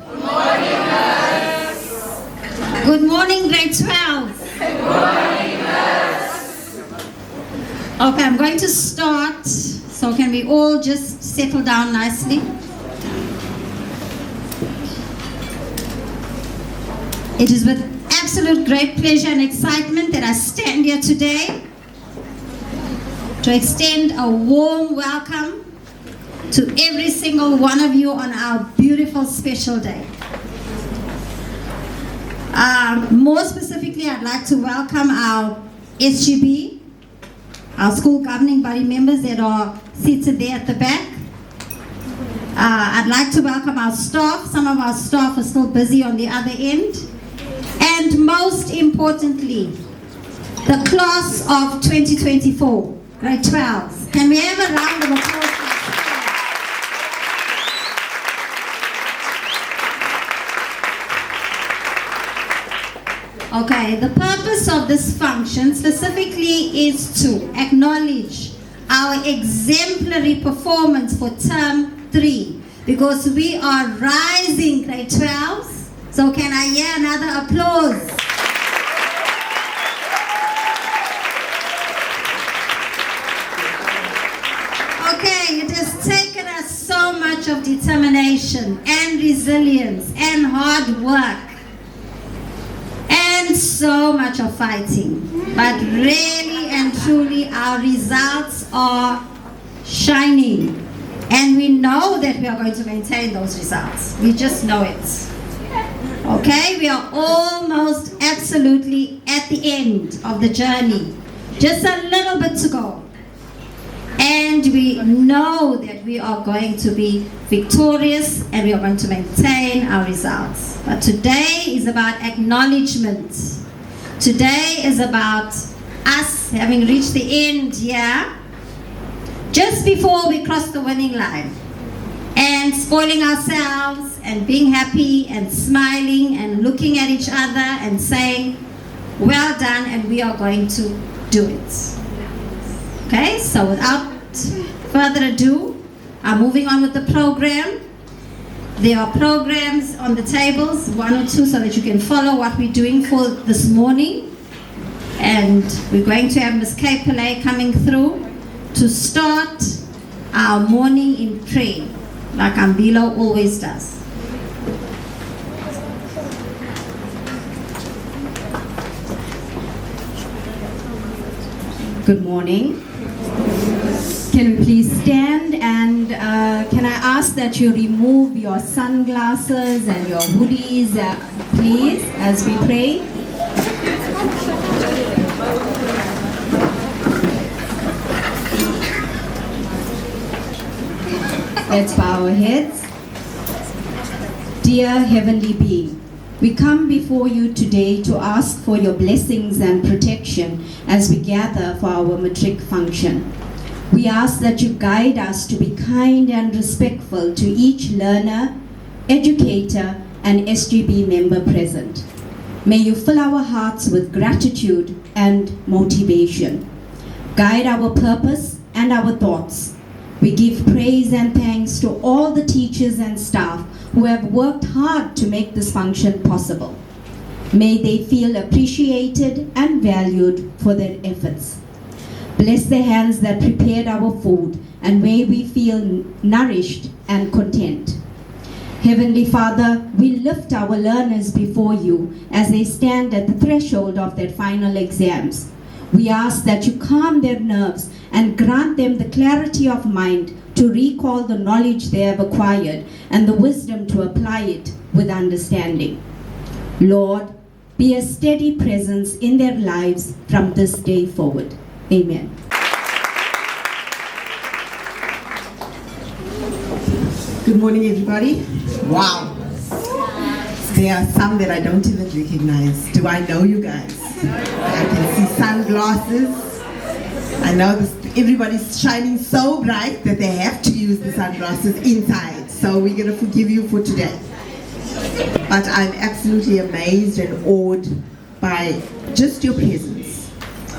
Good morning, Nurse. Good morning, grade 12. Good morning, Nurse. Okay, I'm going to start. So can we all just settle down nicely? It is with absolute great pleasure and excitement that I stand here today to extend a warm welcome to every single one of you on our beautiful special day. More specifically, I'd like to welcome our SGB, our school governing body members that are seated there at the back. I'd like to welcome our staff. Some of our staff are still busy on the other end. And most importantly, the class of 2024, grade 12. Can we have a round of applause? Okay, the purpose of this function specifically is to acknowledge our exemplary performance for term 3 because we are rising grade 12s. So can I hear another applause? Okay, it has taken us so much of determination and resilience and hard work and so much of fighting. But really and truly our results are shining. And we know that we are going to maintain those results. We just know it. Okay, we are almost absolutely at the end of the journey. Just a little bit to go. And we know that we are going to be victorious and we are going to maintain our results. But today is about acknowledgement. Today is about us having reached the end here, just before we cross the winning line. And spoiling ourselves and being happy and smiling and looking at each other and saying, well done, and we are going to do it. Okay, so without further ado, I'm moving on with the program. There are programs on the tables, 1 or 2, so that you can follow what we're doing for this morning. And we're going to have Ms. Kay Pillay coming through to start our morning in prayer, like Umbilo always does. Good morning. Can we please stand and can I ask that you remove your sunglasses and your hoodies, please, as we pray. Let's bow our heads. Dear Heavenly Being, we come before you today to ask for your blessings and protection as we gather for our matric function. We ask that you guide us to be kind and respectful to each learner, educator, and SGB member present. May you fill our hearts with gratitude and motivation. Guide our purpose and our thoughts. We give praise and thanks to all the teachers and staff who have worked hard to make this function possible. May they feel appreciated and valued for their efforts. Bless the hands that prepared our food, and may we feel nourished and content. Heavenly Father, we lift our learners before you as they stand at the threshold of their final exams. We ask that you calm their nerves and grant them the clarity of mind to recall the knowledge they have acquired and the wisdom to apply it with understanding. Lord, be a steady presence in their lives from this day forward. Amen. Good morning, everybody. Wow. There are some that I don't even recognize. Do I know you guys? I can see sunglasses. I know this, everybody's shining so bright that they have to use the sunglasses inside. So we're going to forgive you for today. But I'm absolutely amazed and awed by just your presence.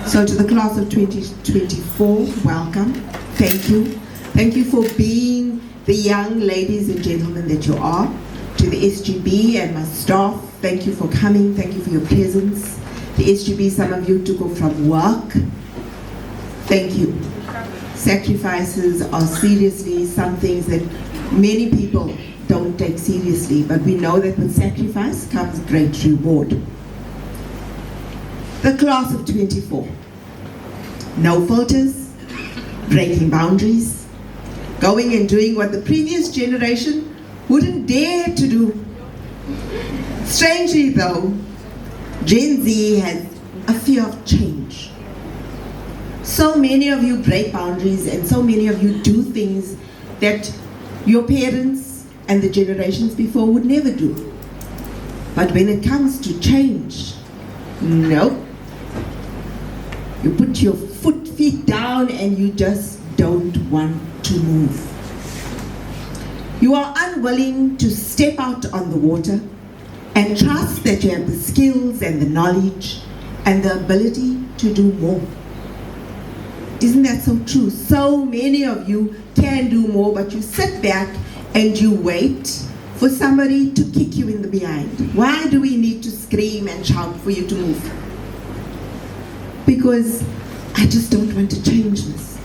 So to the class of 2024, welcome. Thank you. Thank you for being the young ladies and gentlemen that you are. To the SGB and my staff, thank you for coming, thank you for your presence. The SGB, some of you took off from work. Thank you. Sacrifices are seriously some things that many people don't take seriously, but we know that with sacrifice comes great reward. The class of 24. No filters, breaking boundaries, going and doing what the previous generation wouldn't dare to do. Strangely though, Gen Z has a fear of change. So many of you break boundaries and so many of you do things that your parents and the generations before would never do. But when it comes to change, nope. You put your feet down and you just don't want to move. You are unwilling to step out on the water and trust that you have the skills and the knowledge and the ability to do more. Isn't that so true? So many of you can do more, but you sit back and you wait for somebody to kick you in the behind. Why do we need to scream and shout for you to move? Because I just don't want to change this.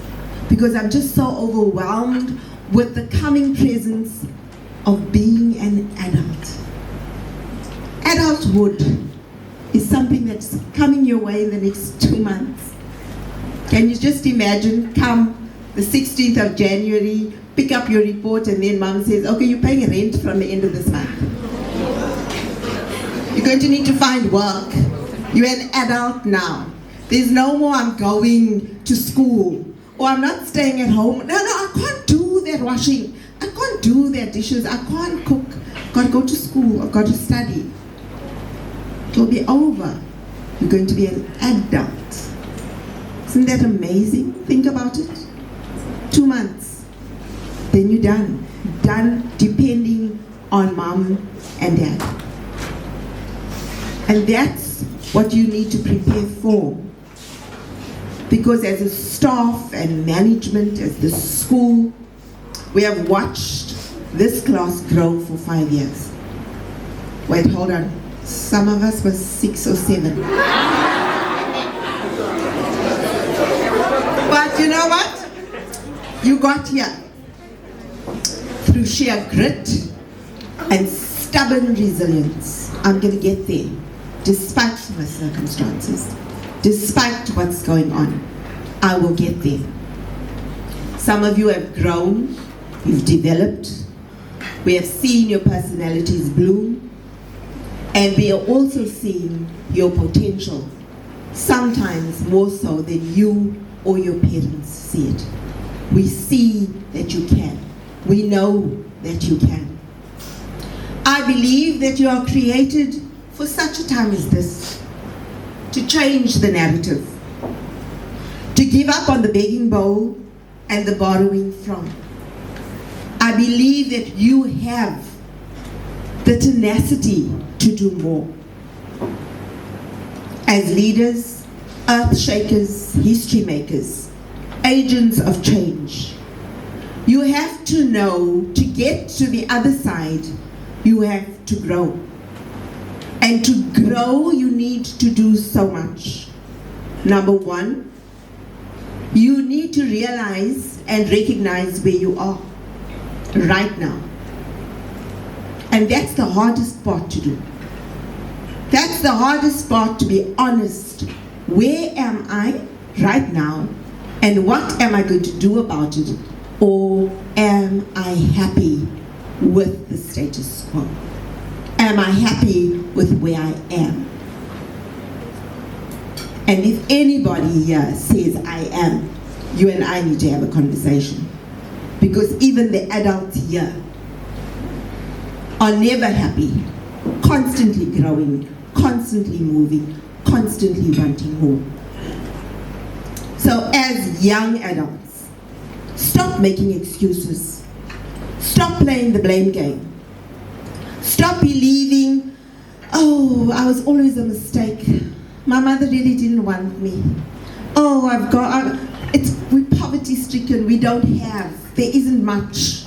Because I'm just so overwhelmed with the coming presence of being an adult. Adulthood is something that's coming your way in the next 2 months. Can you just imagine, come the 16th of January, pick up your report and then mom says, okay, you're paying rent from the end of this month. You're going to need to find work. You're an adult now. There's no more I'm going to school or I'm not staying at home. No, I can't do that washing. I can't do that dishes. I can't cook. I've got to go to school. I've got to study. It'll be over. You're going to be an adult. Isn't that amazing? Think about it. 2 months. Then you're done. Done depending on mom and dad. And that's what you need to prepare for. Because as a staff and management, as the school, we have watched this class grow for 5 years. Wait, hold on. Some of us were 6 or 7. But you know what? You got here through sheer grit and stubborn resilience. I'm going to get there, despite my circumstances, despite what's going on. I will get there. Some of you have grown, you've developed. We have seen your personalities bloom, and we are also seeing your potential, sometimes more so than you or your parents see it. We see that you can. We know that you can. I believe that you are created for such a time as this, to change the narrative, to give up on the begging bowl and the borrowing from. I believe that you have the tenacity to do more. As leaders, earth shakers, history makers, agents of change, you have to know to get to the other side, you have to grow. And to grow, you need to do so much. Number one, you need to realize and recognize where you are right now. And that's the hardest part to do. That's the hardest part, to be honest. Where am I right now? And what am I going to do about it? Or am I happy with the status quo? Am I happy with where I am? And if anybody here says I am, you and I need to have a conversation. Because even the adults here are never happy, constantly growing, constantly moving, constantly wanting more. So as young adults, stop making excuses. Stop playing the blame game. Stop believing, oh, I was always a mistake. My mother really didn't want me. Oh, we're poverty stricken, we don't have, there isn't much.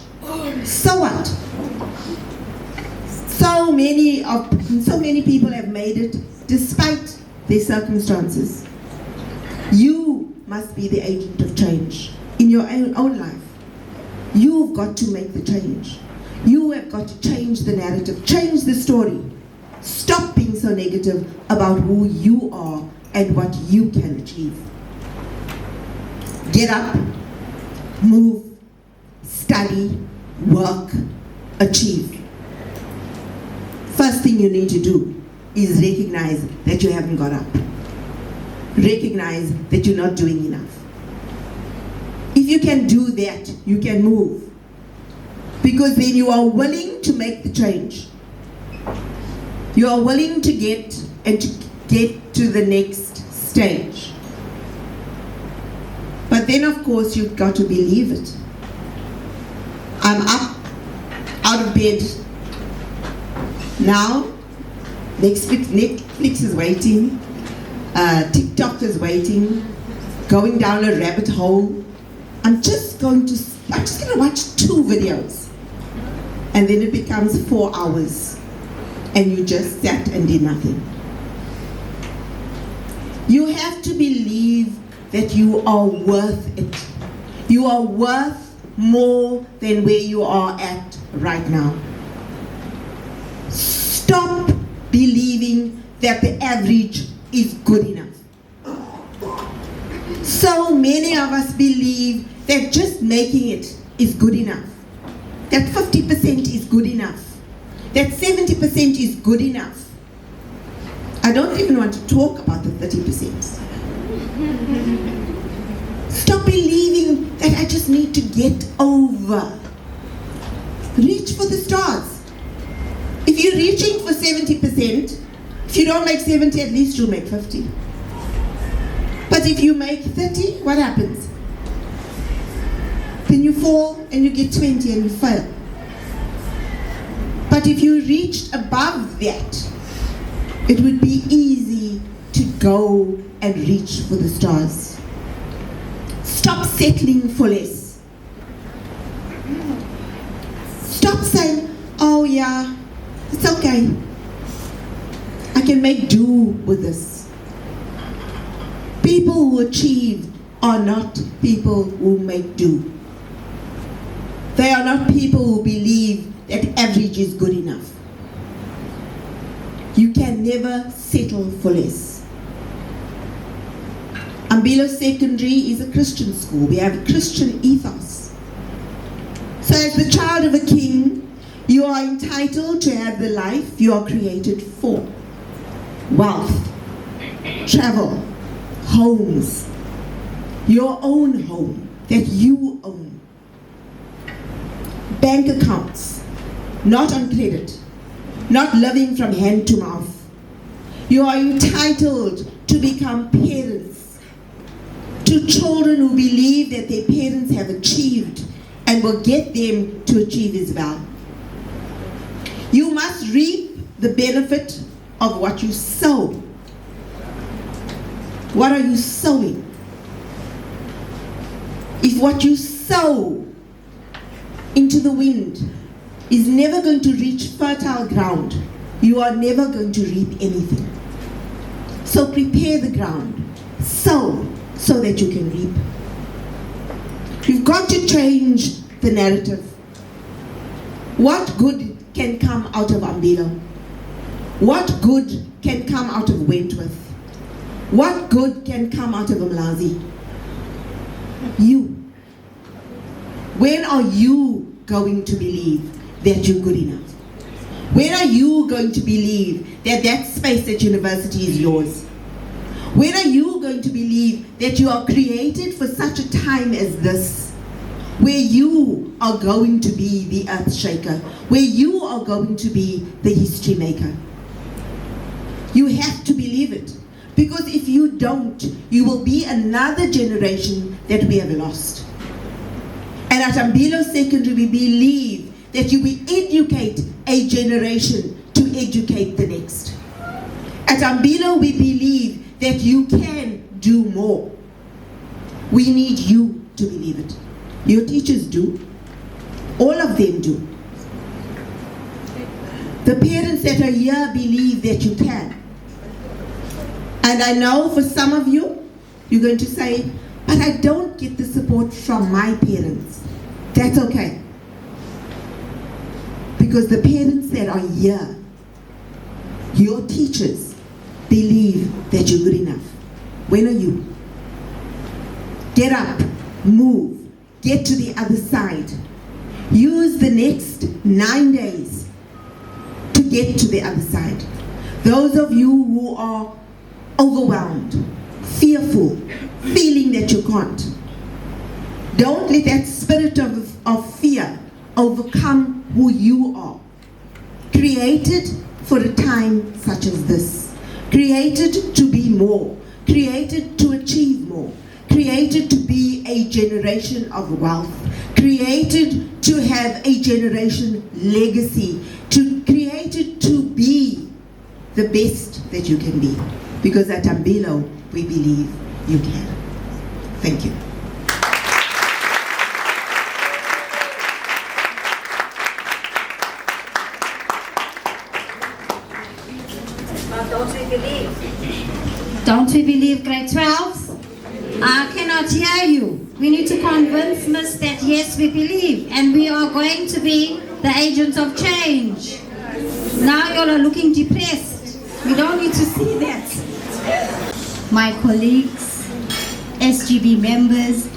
So what? So many people have made it despite their circumstances. You must be the agent of change in your own life. You've got to make the change. You have got to change the narrative, change the story. Stop being so negative about who you are and what you can achieve. Get up, move, study, work, achieve. First thing you need to do is recognize that you haven't got up. Recognize that you're not doing enough. If you can do that, you can move. Because then you are willing to make the change. You are willing to get to the next stage. But then of course you've got to believe it. I'm up, out of bed. Now, Netflix is waiting, TikTok is waiting, going down a rabbit hole. I'm just going to watch 2 videos. And then it becomes 4 hours. And you just sat and did nothing. You have to believe that you are worth it. You are worth more than where you are at right now. Stop believing that the average is good enough. So many of us believe that just making it is good enough. That 50% is good enough. That 70% is good enough. I don't even want to talk about the 30%. Stop believing that I just need to get over. Reach for the stars. If you're reaching for 70%, if you don't make 70, at least you'll make 50. But if you make 30, what happens? Then you fall and you get 20 and you fail. But if you reached above that, it would be easy to go and reach for the stars. Stop settling for less. Stop saying, oh yeah, it's okay. I can make do with this. People who achieve are not people who make do. They are not people who believe that average is good enough. You can never settle for less. Umbilo Secondary is a Christian school. We have a Christian ethos. So as the child of a king, you are entitled to have the life you are created for. Wealth, travel, homes, your own home that you own. Bank accounts, not on credit, not living from hand to mouth. You are entitled to become parents to children who believe that their parents have achieved and will get them to achieve as well. You must reap the benefit of what you sow. What are you sowing? If what you sow into the wind is never going to reach fertile ground, you are never going to reap anything. So prepare the ground, sow, so that you can reap. You've got to change the narrative. What good can come out of Umbilo? What good can come out of Wentworth? What good can come out of Umlazi? You. When are you going to believe that you're good enough? When are you going to believe that that space at university is yours? When are you going to believe that you are created for such a time as this, where you are going to be the earth shaker, where you are going to be the history maker? You have to believe it, because if you don't, you will be another generation that we have lost. And at Umbilo Secondary, we believe that you will educate a generation to educate the next. At Umbilo, we believe that you can do more. We need you to believe it. Your teachers do. All of them do. The parents that are here believe that you can. And I know for some of you, you're going to say, but I don't get the support from my parents. That's okay. Because the parents that are here, your teachers, believe that you're good enough. When are you? Get up, move, get to the other side. Use the next 9 days to get to the other side. Those of you who are overwhelmed, fearful, feeling that you can't, don't let that spirit of fear overcome who you are. Created for a time such as this. Created to be more. Created to achieve more. Created to be a generation of wealth. Created to have a generation legacy. Created to be the best that you can be. Because at Umbilo, we believe you can. Thank you. Don't we believe grade 12? I cannot hear you. We need to convince Miss that yes, we believe and we are going to be the agents of change. Now you all are looking depressed. We don't need to see that. My colleagues, SGB members,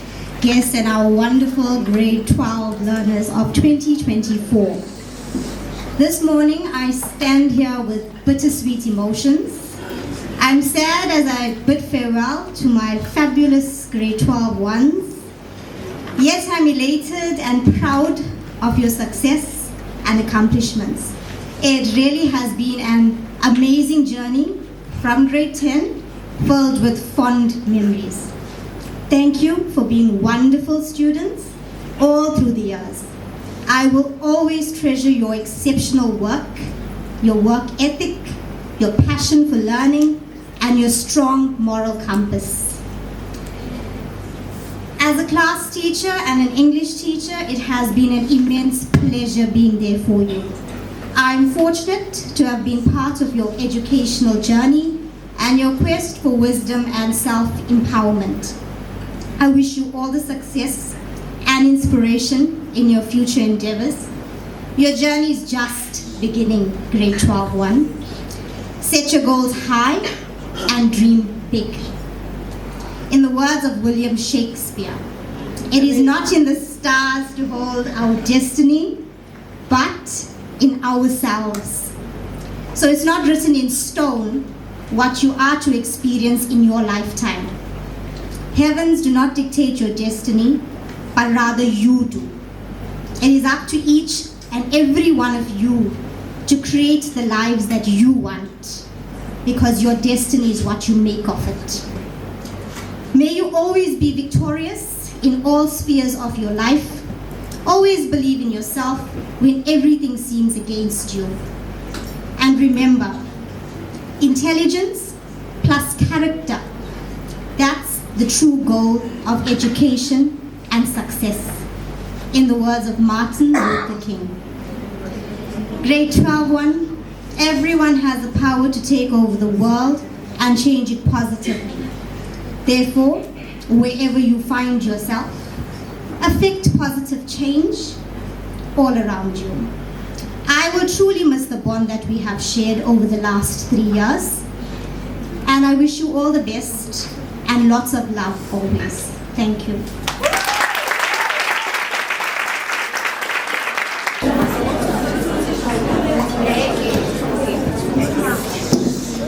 guests, and our wonderful grade 12 learners of 2024. This morning I stand here with bittersweet emotions. I'm sad as I bid farewell to my fabulous grade 12 ones. Yet I'm elated and proud of your success and accomplishments. It really has been an amazing journey from grade 10, filled with fond memories. Thank you for being wonderful students all through the years. I will always treasure your exceptional work, your work ethic, your passion for learning, and your strong moral compass. As a class teacher and an English teacher, it has been an immense pleasure being there for you. I'm fortunate to have been part of your educational journey and your quest for wisdom and self-empowerment. I wish you all the success and inspiration in your future endeavors. Your journey is just beginning, grade 12-1. Set your goals high and dream big. In the words of William Shakespeare, it is not in the stars to hold our destiny, but in ourselves. So it's not written in stone what you are to experience in your lifetime. Heavens do not dictate your destiny, but rather you do. It is up to each and every one of you to create the lives that you want, because your destiny is what you make of it. May you always be victorious in all spheres of your life. Always believe in yourself when everything seems against you. And remember, intelligence plus character, that's the true goal of education and success. In the words of Martin Luther King. Grade 12-1, everyone has the power to take over the world and change it positively. Therefore, wherever you find yourself, affect positive change all around you. I will truly miss the bond that we have shared over the last 3 years, and I wish you all the best and lots of love always. Thank you.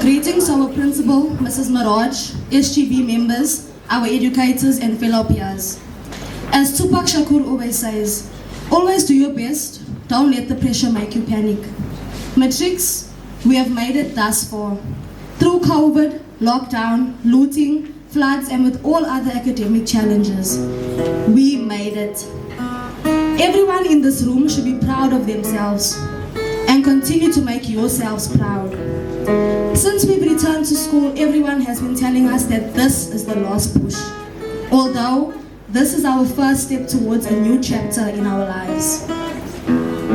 Greetings to our principal, Mrs. Maharaj, SGB members, our educators and fellow peers. As Tupac Shakur always says, always do your best, don't let the pressure make you panic. Matrix, we have made it thus far. Through COVID, lockdown, looting, floods and with all other academic challenges, we made it. Everyone in this room should be proud of themselves and continue to make yourselves proud. Since we've returned to school, everyone has been telling us that this is the last push. Although this is our first step towards a new chapter in our lives.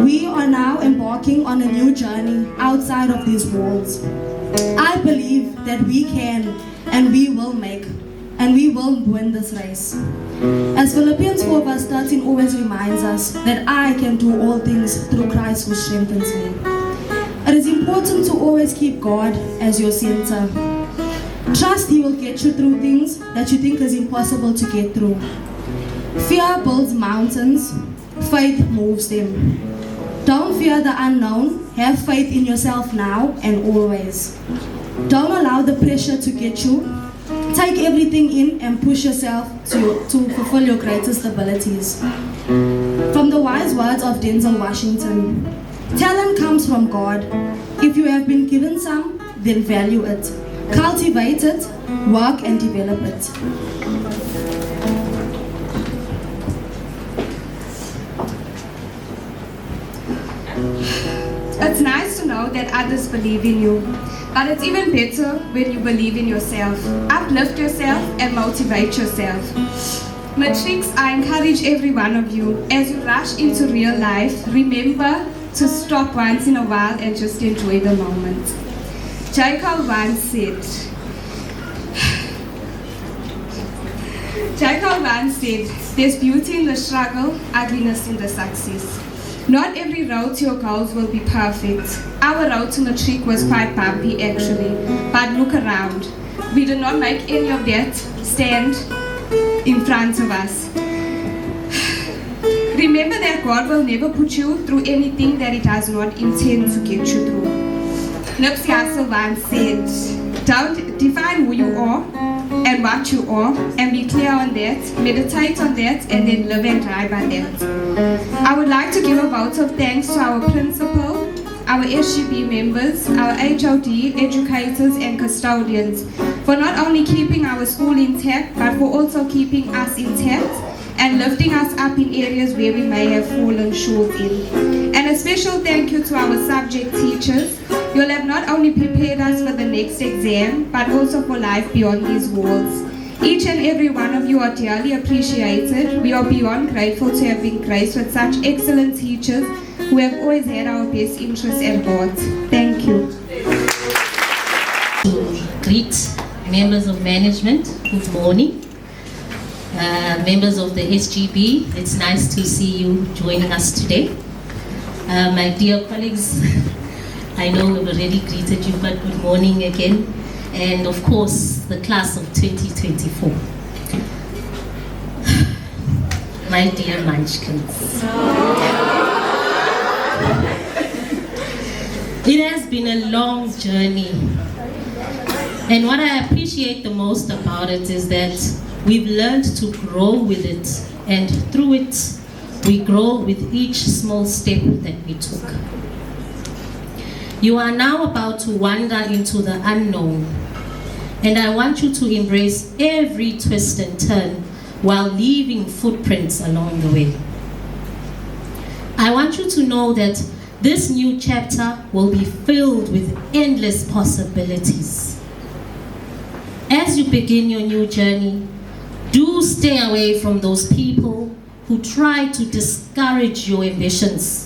We are are now embarking on a new journey outside of these walls. I believe that we can and we will win this race. As Philippians 4 verse 13 always reminds us that I can do all things through Christ who strengthens me. It is important to always keep God as your center. Trust He will get you through things that you think is impossible to get through. Fear builds mountains, faith moves them. Don't fear the unknown, have faith in yourself now and always. Don't allow the pressure to get you. Take everything in and push yourself to fulfill your greatest abilities. From the wise words of Denzel Washington, talent comes from God. If you have been given some, then value it. Cultivate it, work and develop it. It's nice to know that others believe in you, but it's even better when you believe in yourself. Uplift yourself and motivate yourself. Matrix, I encourage every one of you, as you rush into real life, remember to stop once in a while and just enjoy the moment. Jacob once said, there's beauty in the struggle, ugliness in the success. Not every road to your goals will be perfect. Our road to Matric was quite bumpy actually, but look around. We did not make any of that stand in front of us. Remember that God will never put you through anything that He does not intend to get you through. Nipsey Hussle once said, don't define who you are and what you are, and be clear on that, meditate on that, and then live and die by that. I would like to give a vote of thanks to our principal, our SGB members, our HOD, educators and custodians for not only keeping our school intact, but for also keeping us intact and lifting us up in areas where we may have fallen short in. And a special thank you to our subject teachers. You'll have not only prepared us for the next exam, but also for life beyond these walls. Each and every one of you are dearly appreciated. We are beyond grateful to have been graced with such excellent teachers who have always had our best interests at heart. Thank you. Greet members of management, good morning. Members of the SGB, it's nice to see you joining us today. My dear colleagues, I know we've already greeted you, but good morning again. And of course, the class of 2024. My dear munchkins. It has been a long journey. And what I appreciate the most about it is that we've learned to grow with it. And through it, we grow with each small step that we took. You are now about to wander into the unknown, and I want you to embrace every twist and turn while leaving footprints along the way. I want you to know that this new chapter will be filled with endless possibilities. As you begin your new journey, do stay away from those people who try to discourage your ambitions.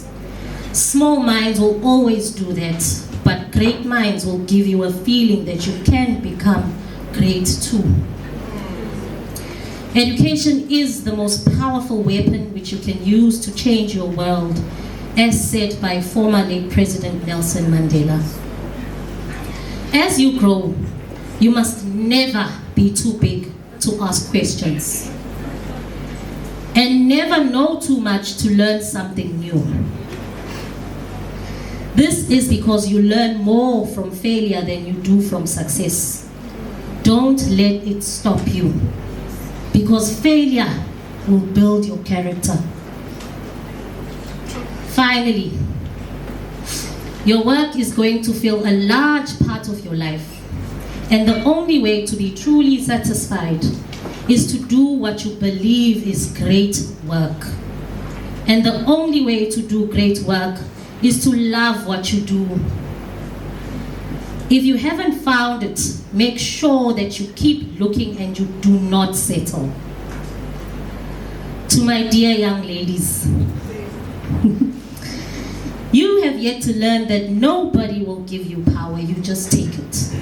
Small minds will always do that, but great minds will give you a feeling that you can become great too. Education is the most powerful weapon which you can use to change your world, as said by former late President Nelson Mandela. As you grow, you must never be too big to ask questions, and never know too much to learn something new. This is because you learn more from failure than you do from success. Don't let it stop you, because failure will build your character. Finally, your work is going to fill a large part of your life, and the only way to be truly satisfied is to do what you believe is great work. And the only way to do great work is to love what you do. If you haven't found it, make sure that you keep looking and you do not settle. To my dear young ladies, You have yet to learn that nobody will give you power, you just take it.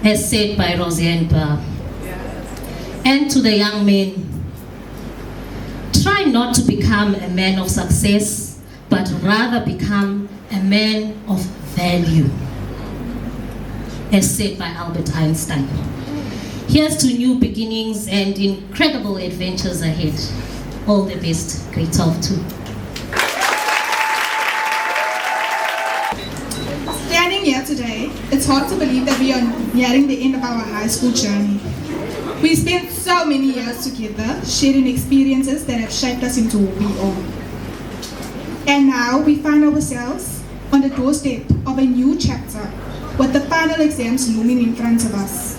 As said by Roseanne Barr. And to the young men, try not to become a man of success, but rather become a man of value. As said by Albert Einstein. Here's to new beginnings and incredible adventures ahead. All the best, grade 12 too. Standing here today, it's hard to believe that we are nearing the end of our high school journey. We spent so many years together, sharing experiences that have shaped us into who we are. And now we find ourselves on the doorstep of a new chapter, with the final exams looming in front of us.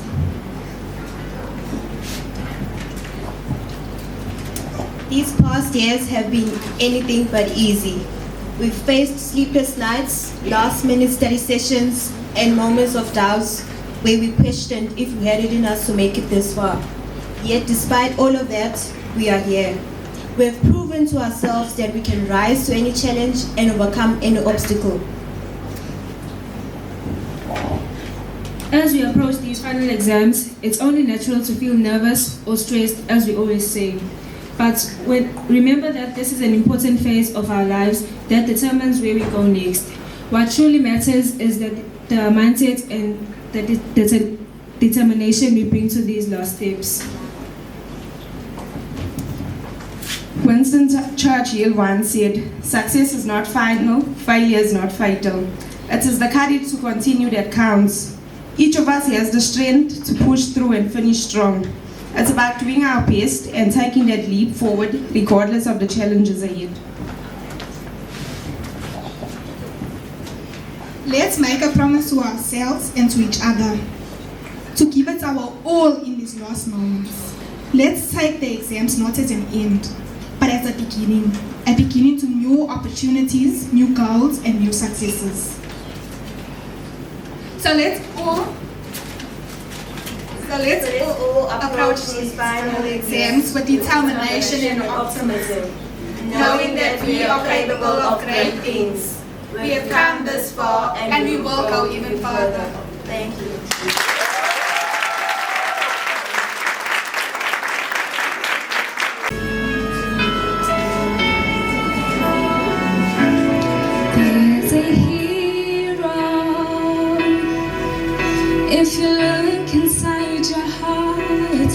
These past years have been anything but easy. We've faced sleepless nights, last-minute study sessions, and moments of doubts where we questioned if we had it in us to make it this far. Yet despite all of that, we are here. We have proven to ourselves that we can rise to any challenge and overcome any obstacle. As we approach these final exams, it's only natural to feel nervous or stressed, as we always say. But remember that this is an important phase of our lives that determines where we go next. What truly matters is that the mindset and the determination we bring to these last steps. Winston Churchill once said, "Success is not final, failure is not fatal. It is the courage to continue that counts." Each of us has the strength to push through and finish strong. It's about doing our best and taking that leap forward regardless of the challenges ahead. Let's make a promise to ourselves and to each other to give it our all in these last moments. Let's take the exams not as an end, but as a beginning to new opportunities, new goals, and new successes. So let's all approach these final exams with determination and optimism, knowing that we are capable of great things. We have come this far and we will go even further. Thank you. There's a hero. If you look inside your heart,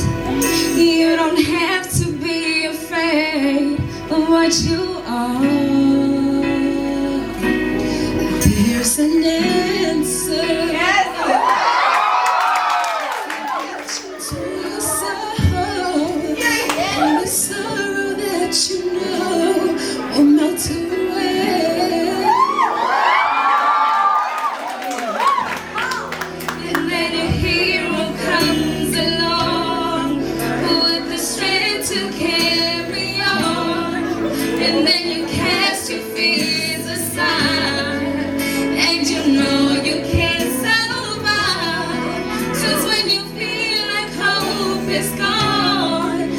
you don't have to be afraid of what you are. There's an answer. To your sorrow, and the sorrow that you know will melt away. And then a hero comes along with the strength to carry on. And then you cast your fears aside, and you know you can survive. Just when you feel like hope is gone,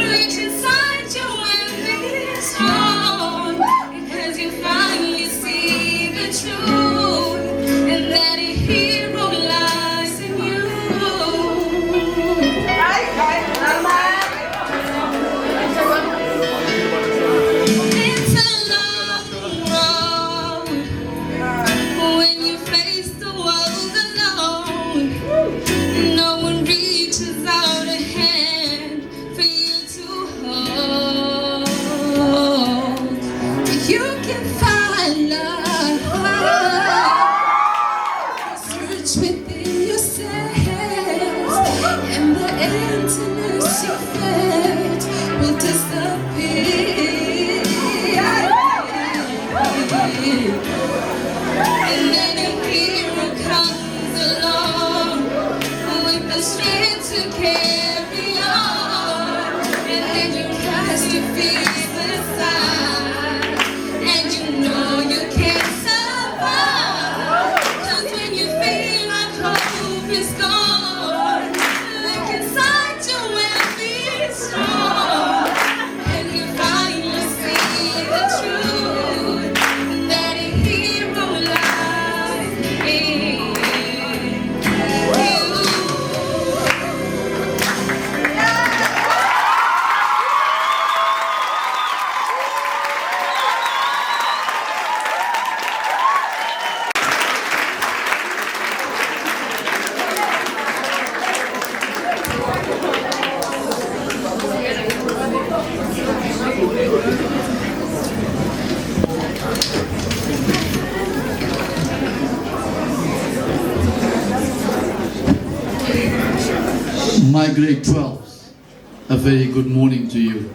reach inside you and be strong, because you finally see the truth, and that a hero lies in you. It's a long road when you face the world alone. No one reaches out a hand for you to hold. You can find love. Search within yourself, and the emptiness you felt will disappear. And then a hero comes along with the strength to carry on. And then you cast your fears aside, and you know you can survive. Just when you feel like hope is gone, look inside you and be strong, and you finally see the truth. My grade 12s, a very good morning to you.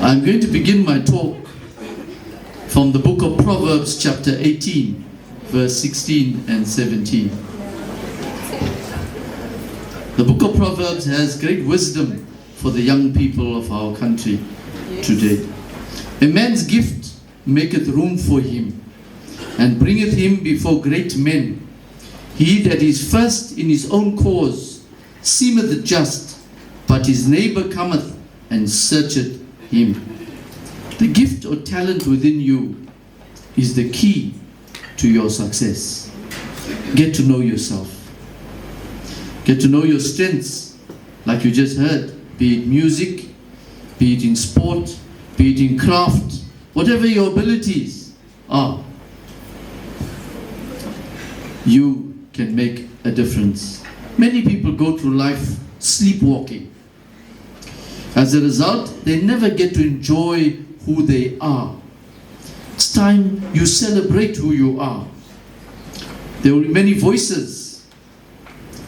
I'm going to begin my talk from the book of Proverbs chapter 18, verse 16 and 17. The book of Proverbs has great wisdom for the young people of our country today. A man's gift maketh room for him, and bringeth him before great men. He that is first in his own cause seemeth just, but his neighbor cometh and searcheth him. The gift or talent within you is the key to your success. Get to know yourself. Get to know your strengths, like you just heard, be it music, be it in sport, be it in craft, whatever your abilities are. You can make a difference. Many people go through life sleepwalking. As a result, they never get to enjoy who they are. It's time you celebrate who you are. There will be many voices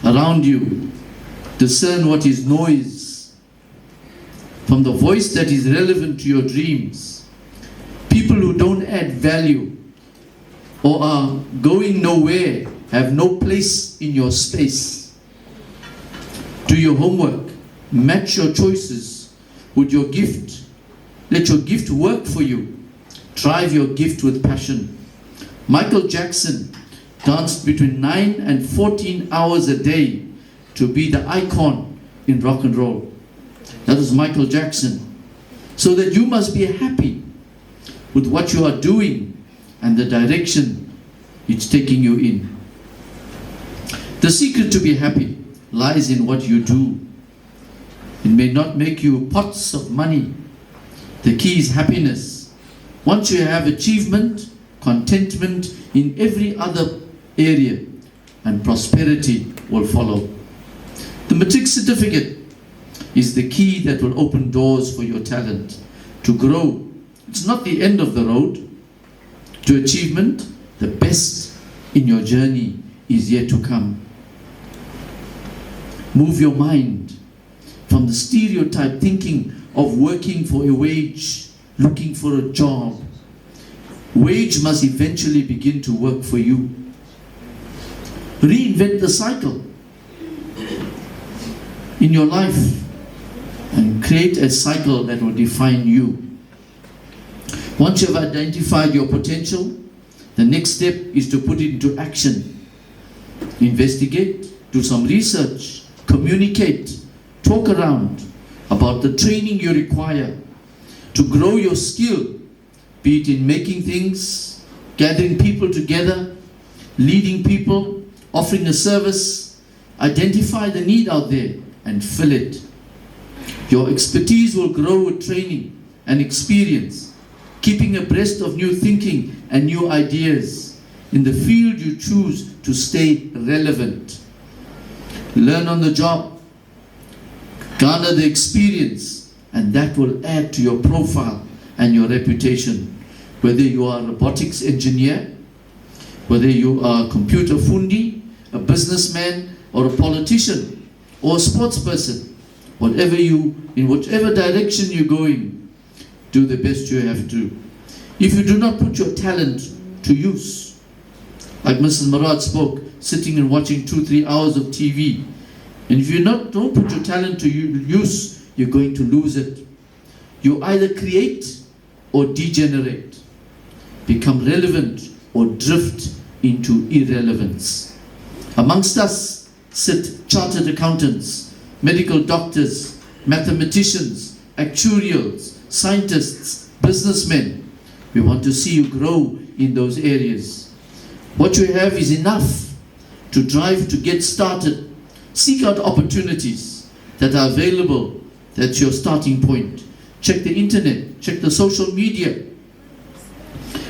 around you. Discern what is noise from the voice that is relevant to your dreams. People who don't add value or are going nowhere have no place in your space. Do your homework. Match your choices with your gift. Let your gift work for you. Drive your gift with passion. Michael Jackson danced between 9 and 14 hours a day to be the icon in rock and roll. That is Michael Jackson. So that you must be happy with what you are doing and the direction it's taking you in. The secret to be happy lies in what you do. It may not make you pots of money. The key is happiness. Once you have achievement, contentment in every other area, and prosperity will follow. The matric certificate is the key that will open doors for your talent to grow. It's not the end of the road to achievement. The best in your journey is yet to come. Move your mind from the stereotype thinking of working for a wage, looking for a job. Wage must eventually begin to work for you. Reinvent the cycle in your life and create a cycle that will define you. Once you have identified your potential, the next step is to put it into action. Investigate, do some research, communicate, talk around about the training you require to grow your skill, be it in making things, gathering people together, leading people, offering a service. Identify the need out there and fill it. Your expertise will grow with training and experience, keeping abreast of new thinking and new ideas in the field you choose to stay relevant. Learn on the job, garner the experience, and that will add to your profile and your reputation. Whether you are a robotics engineer, whether you are a computer fundi, a businessman, or a politician, or a sports person, in whichever direction you're going, do the best you have to. If you do not put your talent to use, like Mrs. Maharaj spoke, sitting and watching 2-3 hours of TV, and if you don't put your talent to use, you're going to lose it. You either create or degenerate, become relevant or drift into irrelevance. Amongst us sit chartered accountants, medical doctors, mathematicians, actuarials, scientists, businessmen. We want to see you grow in those areas. What you have is enough to drive to get started. Seek out opportunities that are available. That's your starting point. Check the internet, check the social media.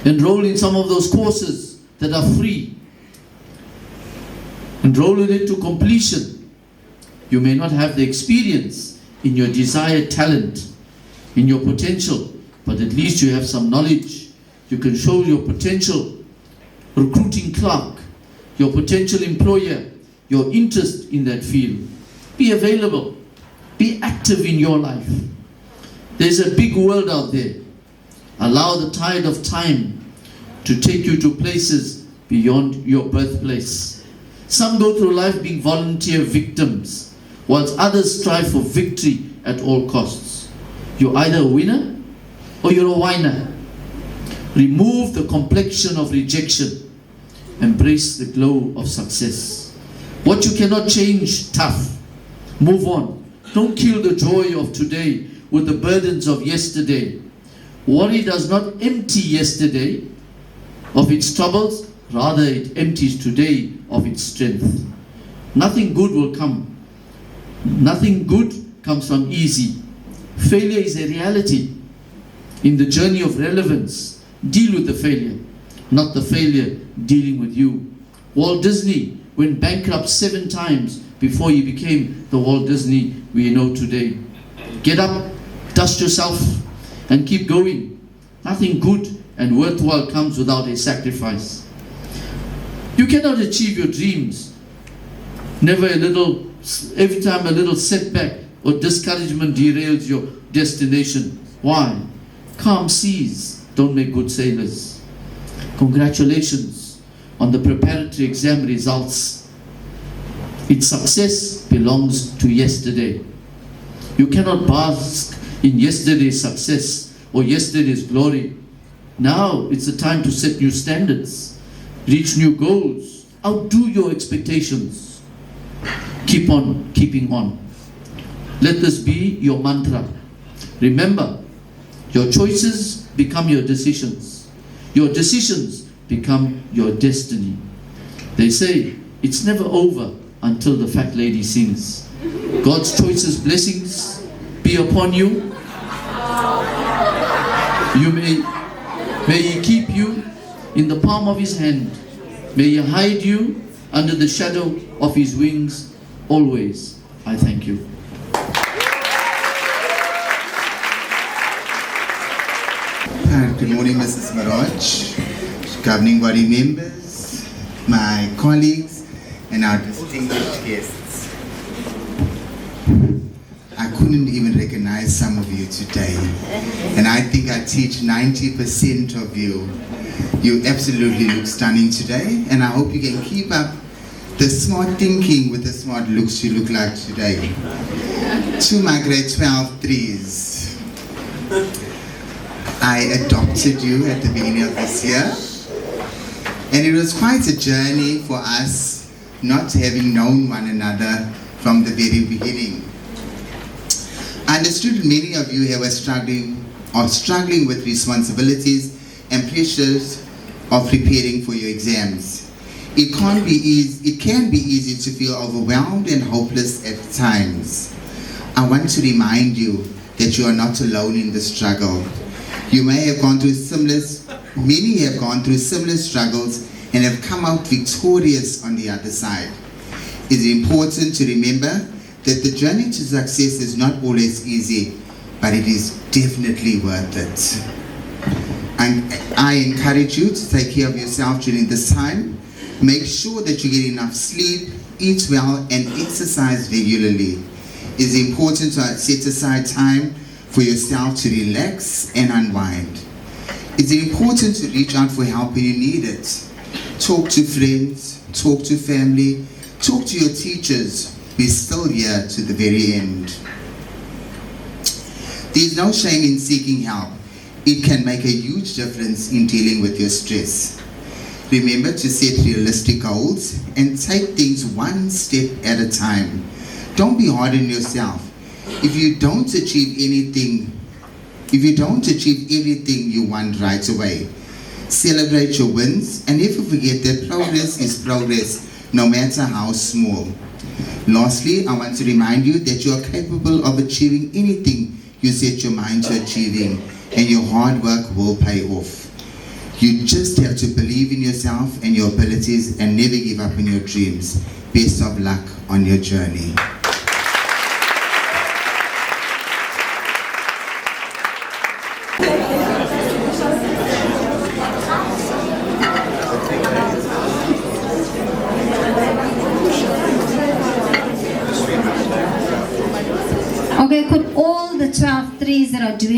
Enroll in some of those courses that are free. Enroll in it to completion. You may not have the experience in your desired talent, in your potential, but at least you have some knowledge. You can show your potential recruiting clerk, your potential employer, your interest in that field. Be available. Be active in your life. There's a big world out there. Allow the tide of time to take you to places beyond your birthplace. Some go through life being volunteer victims, whilst others strive for victory at all costs. You're either a winner or you're a whiner. Remove the complexion of rejection. Embrace the glow of success. What you cannot change, tough. Move on. Don't kill the joy of today with the burdens of yesterday. Worry does not empty yesterday of its troubles, rather it empties today of its strength. Nothing good will come. Nothing good comes from easy. Failure is a reality. In the journey of relevance, deal with the failure, not the failure dealing with you. Walt Disney went bankrupt 7 times before he became the Walt Disney we know today. Get up, dust yourself, and keep going. Nothing good and worthwhile comes without a sacrifice. You cannot achieve your dreams. Every time a little setback or discouragement derails your destination. Why? Calm seas don't make good sailors. Congratulations on the preparatory exam results. Its success belongs to yesterday. You cannot bask in yesterday's success or yesterday's glory. Now it's the time to set new standards, reach new goals, outdo your expectations. Keep on keeping on. Let this be your mantra. Remember, your choices become your decisions. Your decisions become your destiny. They say it's never over until the fat lady sings. God's choices, blessings be upon you. May He keep you in the palm of His hand. May He hide you under the shadow of His wings always. I thank you. Good morning, Mrs. Maharaj, governing body members, my colleagues, and our distinguished guests. I couldn't even recognize some of you today, and I think I teach 90% of you. You absolutely look stunning today, and I hope you can keep up the smart thinking with the smart looks you look like today. To my grade 12 threes, I adopted you at the beginning of this year, and it was quite a journey for us, not having known one another from the very beginning. I understood many of you here were struggling with responsibilities and pressures of preparing for your exams. It can be easy to feel overwhelmed and hopeless at times. I want to remind you that you are not alone in the struggle. You may have gone through many have gone through similar struggles and have come out victorious on the other side. It's important to remember that the journey to success is not always easy, but it is definitely worth it. And I encourage you to take care of yourself during this time. Make sure that you get enough sleep, eat well, and exercise regularly. It's important to set aside time for yourself to relax and unwind. It's important to reach out for help when you need it. Talk to friends, talk to family, talk to your teachers. We're still here to the very end. There's no shame in seeking help. It can make a huge difference in dealing with your stress. Remember to set realistic goals and take things one step at a time. Don't be hard on yourself. If you don't achieve anything you want right away, celebrate your wins and never forget that progress is progress, no matter how small. Lastly, I want to remind you that you are capable of achieving anything you set your mind to achieving, and your hard work will pay off. You just have to believe in yourself and your abilities and never give up on your dreams. Best of luck on your journey.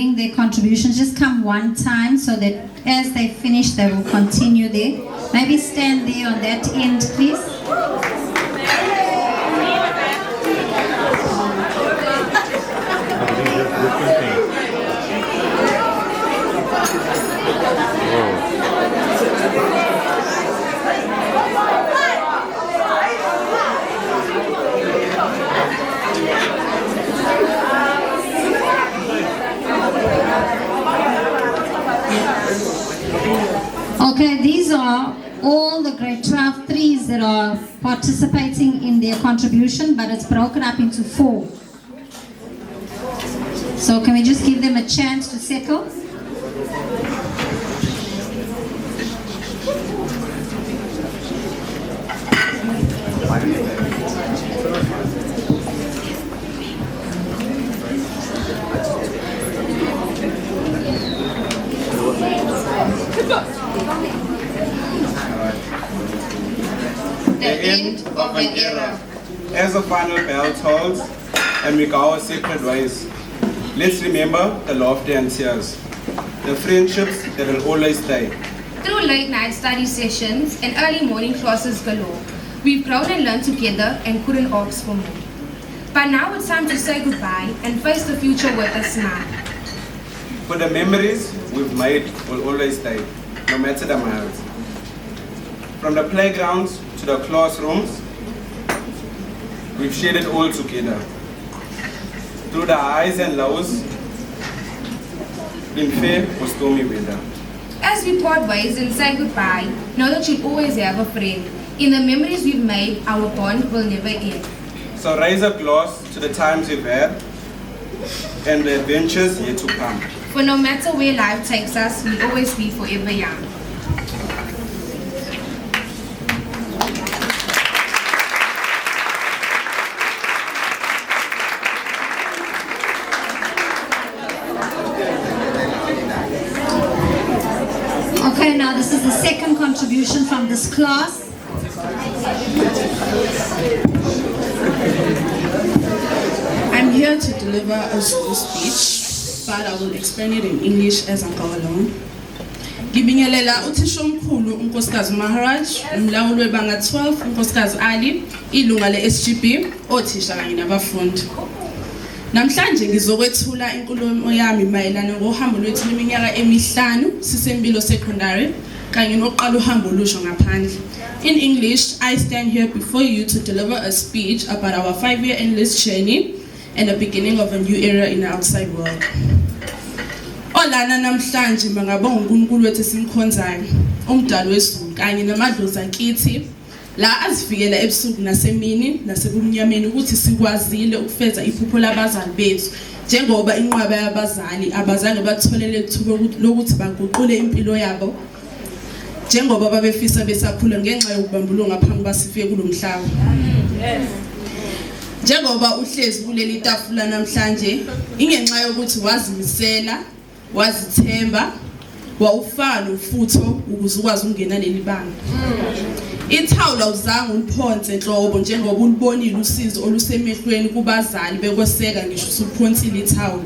doing their contributions, just come one time so that as they finish, they will continue there. Maybe stand there on that end, please. Okay, these are all the grade 12 threes that are participating in their contribution, but it's broken up into 4. So can we just give them a chance to settle? The end of an era. As the final bell tolls and we go our separate ways, let's remember the laughter and tears, the friendships that will always stay. Through late night study sessions and early morning classes galore, we've grown and learned together and couldn't ask for more. But now it's time to say goodbye and face the future with a smile. For the memories we've made will always stay, no matter the miles. From the playgrounds to the classrooms, we've shared it all together. Through the highs and lows, in fair or stormy weather. As we part ways and say goodbye, know that you'll always have a friend. In the memories we've made, our bond will never end. So raise a glass to the times we've had and the adventures yet to come. For no matter where life takes us, we'll always be forever young. Okay, now this is the second contribution from this class. I'm here to deliver a speech, but I will explain it in English as I go along. Ngibingelela uthisha omkhulu unkosikazi Maharaj, umlawuli webanga 12 unkosikazi Ali, ilunga le-SGB, othisha kanye nabafundi. Namhlanje ngizokwethula inkulumo yami mayelana ngohambo lwethu leminyaka emihlanu sisembilo secondary kanye noqala uhambo lusho ngaphandle. In English, I stand here before you to deliver a speech about our 5-year endless journey and the beginning of a new era in the outside world. Olana namhlanje mangabonga uNkulunkulu wethu simkhonzayo, umdali wezulu kanye namadlozi akithi la azivikela ebusuku nasemini nasebumnyameni ukuthi sikwazile ukufeza iphupho labazali bethu njengoba inqwaba yabazali abazange batholele ithuba lokuthi baguqule impilo yabo njengoba babefisa besakhula ngenxa yokubambulwa ngaphambi basifike kulomhlaba. Njengoba uhlezi kuleli tafula namhlanje ingenxa yokuthi wazimisela, wazithemba, wawufaka nofutho ukuze ukwazi ukungena leli banga. Ithawula uzange uliphonse enhlobo njengoba ulibonile usizo olusemehlweni kubazali bekweseka ngisho usuphonsile ithawula.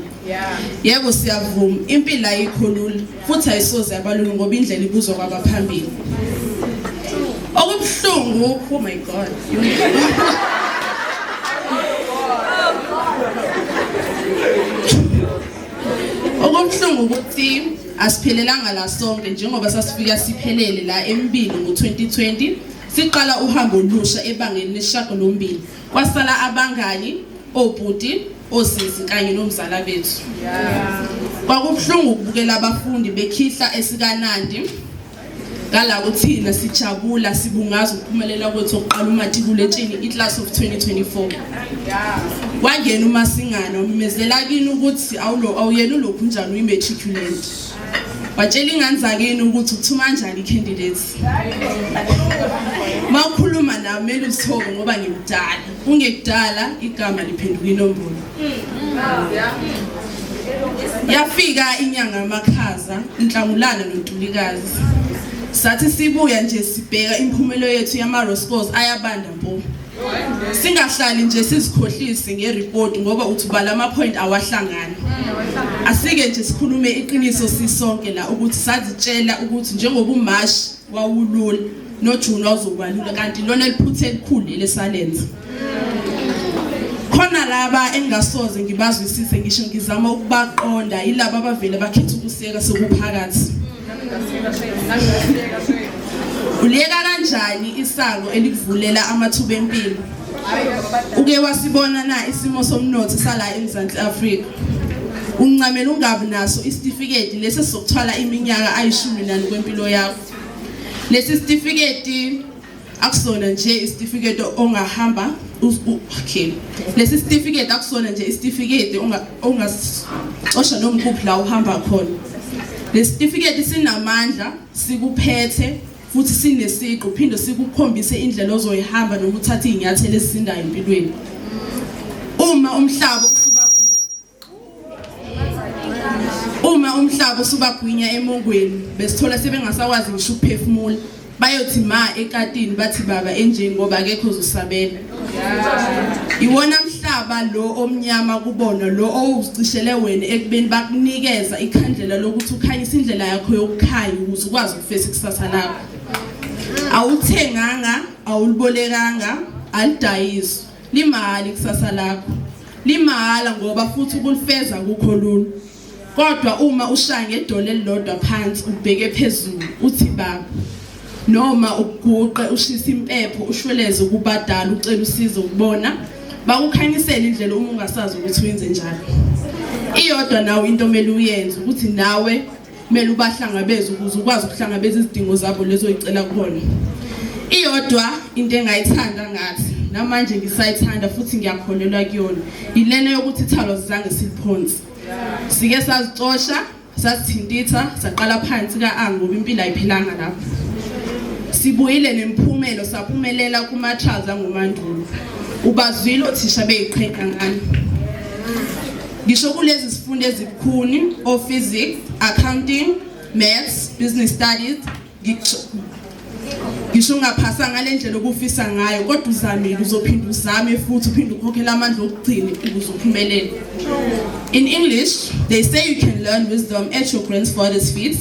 Yebo siyavuma impilo ayikho lula futhi ayisoze yabalula ngoba indlela ibuzwa kwabaphambili. Okubuhlungu, oh my god. Okubuhlungu ukuthi asiphelelanga la sonke njengoba sasifika siphelele la eMbilo ngo2020 siqala uhambo lusha ebangeni lesishagalombili kwasala abangani obhuti osisi kanye nomzala bethu. Kwakubuhlungu ukubukela abafundi bekhihla esikaNandi ngala kuthina sijabula sibungaza ukuphumelela kwethu oqala umatikuletsheni iClass of 2024. Wangena uMasingana umezela kini ukuthi awuyena ulokhu njani uyimatriculate. Watshela ingane zakini ukuthi uthuma kanjani icandidates. Mawukhuluma nami mele usithobe ngoba ngimdala. Ungekudala igama liphenduka inombolo. Yafika inyanga yamakhaza inhlangulana noNtulikazi. Sathi sibuya nje sibheka imphumelo yethu yama-scores ayabanda mpo. Singahlali nje sizikhohlisi ngereport ngoba uthubala ama-point awahlangani. Asike nje sikhulume iqiniso sisonke la ukuthi sazitshela ukuthi njengoba uMashi wawulula noJune wawuzobalula kanti lona liphuthe elikhulu lesalenza. Khona laba engasoze ngibazwisise ngisho ngizama ukubaqonda yilabo abavele bakhetha ukuseka sokuphakathi. Uliyeka kanjani isango elikuvulela amathuba empilo? Uke wasibona na isimo somnotho sala eMzantsi Afrika? Uncamela ungabi naso isitifiketi lesi sokuthwala iminyaka ayi-14 kwempilo yakho. Lesi sitifiketi akusona nje isitifiketi ongahamba okay. Lesi sitifiketi akusona nje isitifiketi ongasosha nomkhuphi la uhamba khona. Lesi sitifiketi sinamandla, sikuphethe futhi sinesiqu phinde sikukhombise indlela ozoyihamba noma uthatha izinyathelo ezisindayo empilweni. Uma umhlaba usubagwinya emongweni besithola sebengasakwazi ngisho ukuphefumula bayothi ma ekatini bathi baba enje ngoba akekho uzusabela. Iwona mhlaba lo omnyama kubona lo owucishele wena ekubeni bakunikeza ikhandlela lokuthi ukhanyise indlela yakho yokukhanya ukuze ukwazi ukufeza ikusasa lakho. Awuthenganga, awulibolekanga, alidayiswa. Limali kusasa lakho. Limala ngoba futhi ukulifeza akukho lula. Kodwa uma ushaya ngedolo elilodwa phansi ubheke phezulu uthi baba noma uguqe ushisa impepho ushweleze ukubadala ucela usizo ukubona bakukhanyisela indlela uma ungasazi ukuthi wenze njalo. Iyodwa nawe into omele uyenze ukuthi nawe kumele ubahlangabeze ukuze ukwazi ukuhlangabeza izidingo zabo lezo oyicela kubona. Iyodwa into engayithanda ngathi namanje ngisayithanda futhi ngiyakholelwa kuyona ilena yokuthi ithalo zizange siliphonsi. Sike sazixosha, sasithintitha, saqala phansi ka-ngoba impilo ayiphilanga lapho. Sibuyile nemphumelo saphumelela kuma-trials angumandulo. Ubazwile othisha beyiqhenqa ngani. Ngisho kulezi zifundo ezibukhuni, physics, accounting, maths, business studies, ngisho ungaphasa ngale ndlela obufisa ngayo kodwa uzamile uzophinda uzame futhi uphinde ukhokhela amandla okugcina ukuze uphumelele. In English, they say you can learn wisdom at your grandfather's feet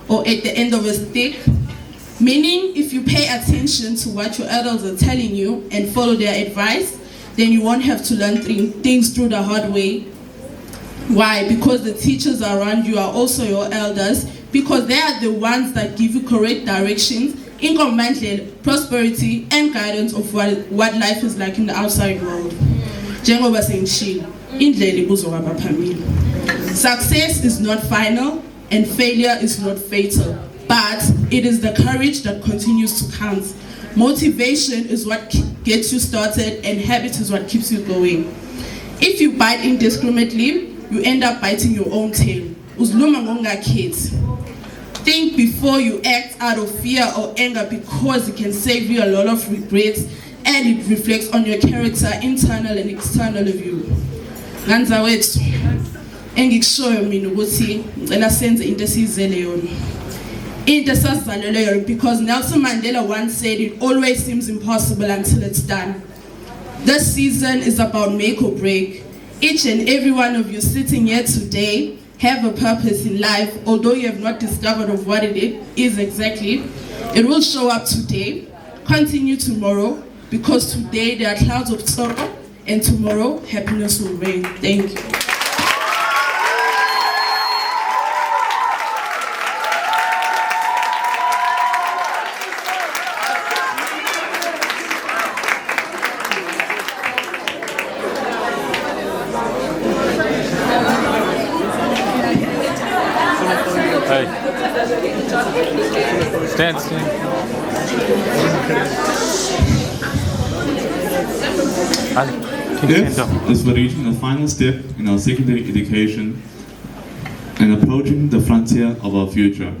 or at the end of a stick. Meaning, if you pay attention to what your elders are telling you and follow their advice, then you won't have to learn things through the hard way. Why? Because the teachers around you are also your elders, because they are the ones that give you correct directions, income, prosperity, and guidance of what life is like in the outside world. Njengoba sengishilo, indlela ibuzokaba phambili. Success is not final and failure is not fatal, but it is the courage that continues to count. Motivation is what gets you started and habit is what keeps you going. If you bite indiscriminately, you end up biting your own tail. Uzluma ngongakhethi. Think before you act out of fear or anger because it can save you a lot of regrets and it reflects on your character, internal and external of you. Nganza wethu engikushoyo mina ukuthi ngicela senze into esizele yona. Into esazalelwe yona because Nelson Mandela once said it always seems impossible until it's done. This season is about make or break. Each and every one of you sitting here today have a purpose in life, although you have not discovered of what it is exactly. It will show up today, continue tomorrow, because today there are clouds of sorrow, and tomorrow happiness will reign. Thank you. Stand. This is for reaching a final step in our secondary education and approaching the frontier of our future.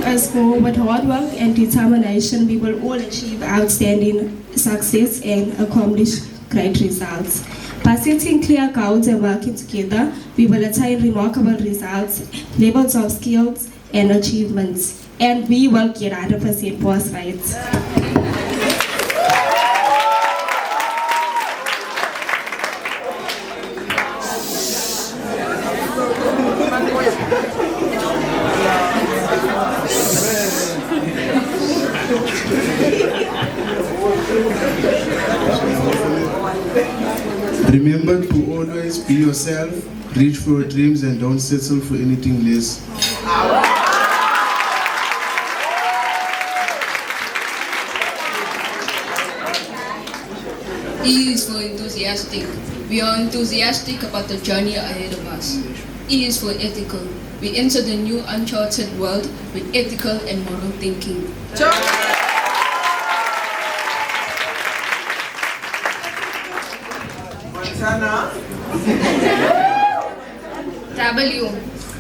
As for with hard work and determination, we will all achieve outstanding success and accomplish great results. But setting clear goals and working together, we will attain remarkable results, levels of skills and achievements, and we will get 100% pass rates. Remember to always be yourself, reach for your dreams and don't settle for anything less. E is for enthusiastic. We are enthusiastic about the journey ahead of us. E is for ethical. We enter the new uncharted world with ethical and moral thinking. W.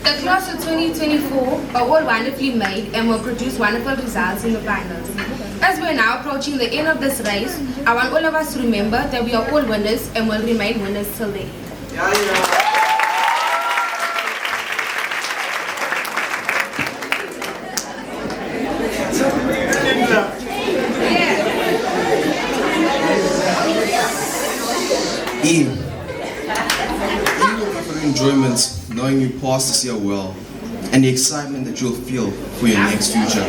The class of 2024 are all wonderfully made and will produce wonderful results in the finals. As we are now approaching the end of this race, I want all of us to remember that we are all winners and will remain winners till the end. E will be for enjoyment, knowing you passed this year well, and the excitement that you'll feel for your next future.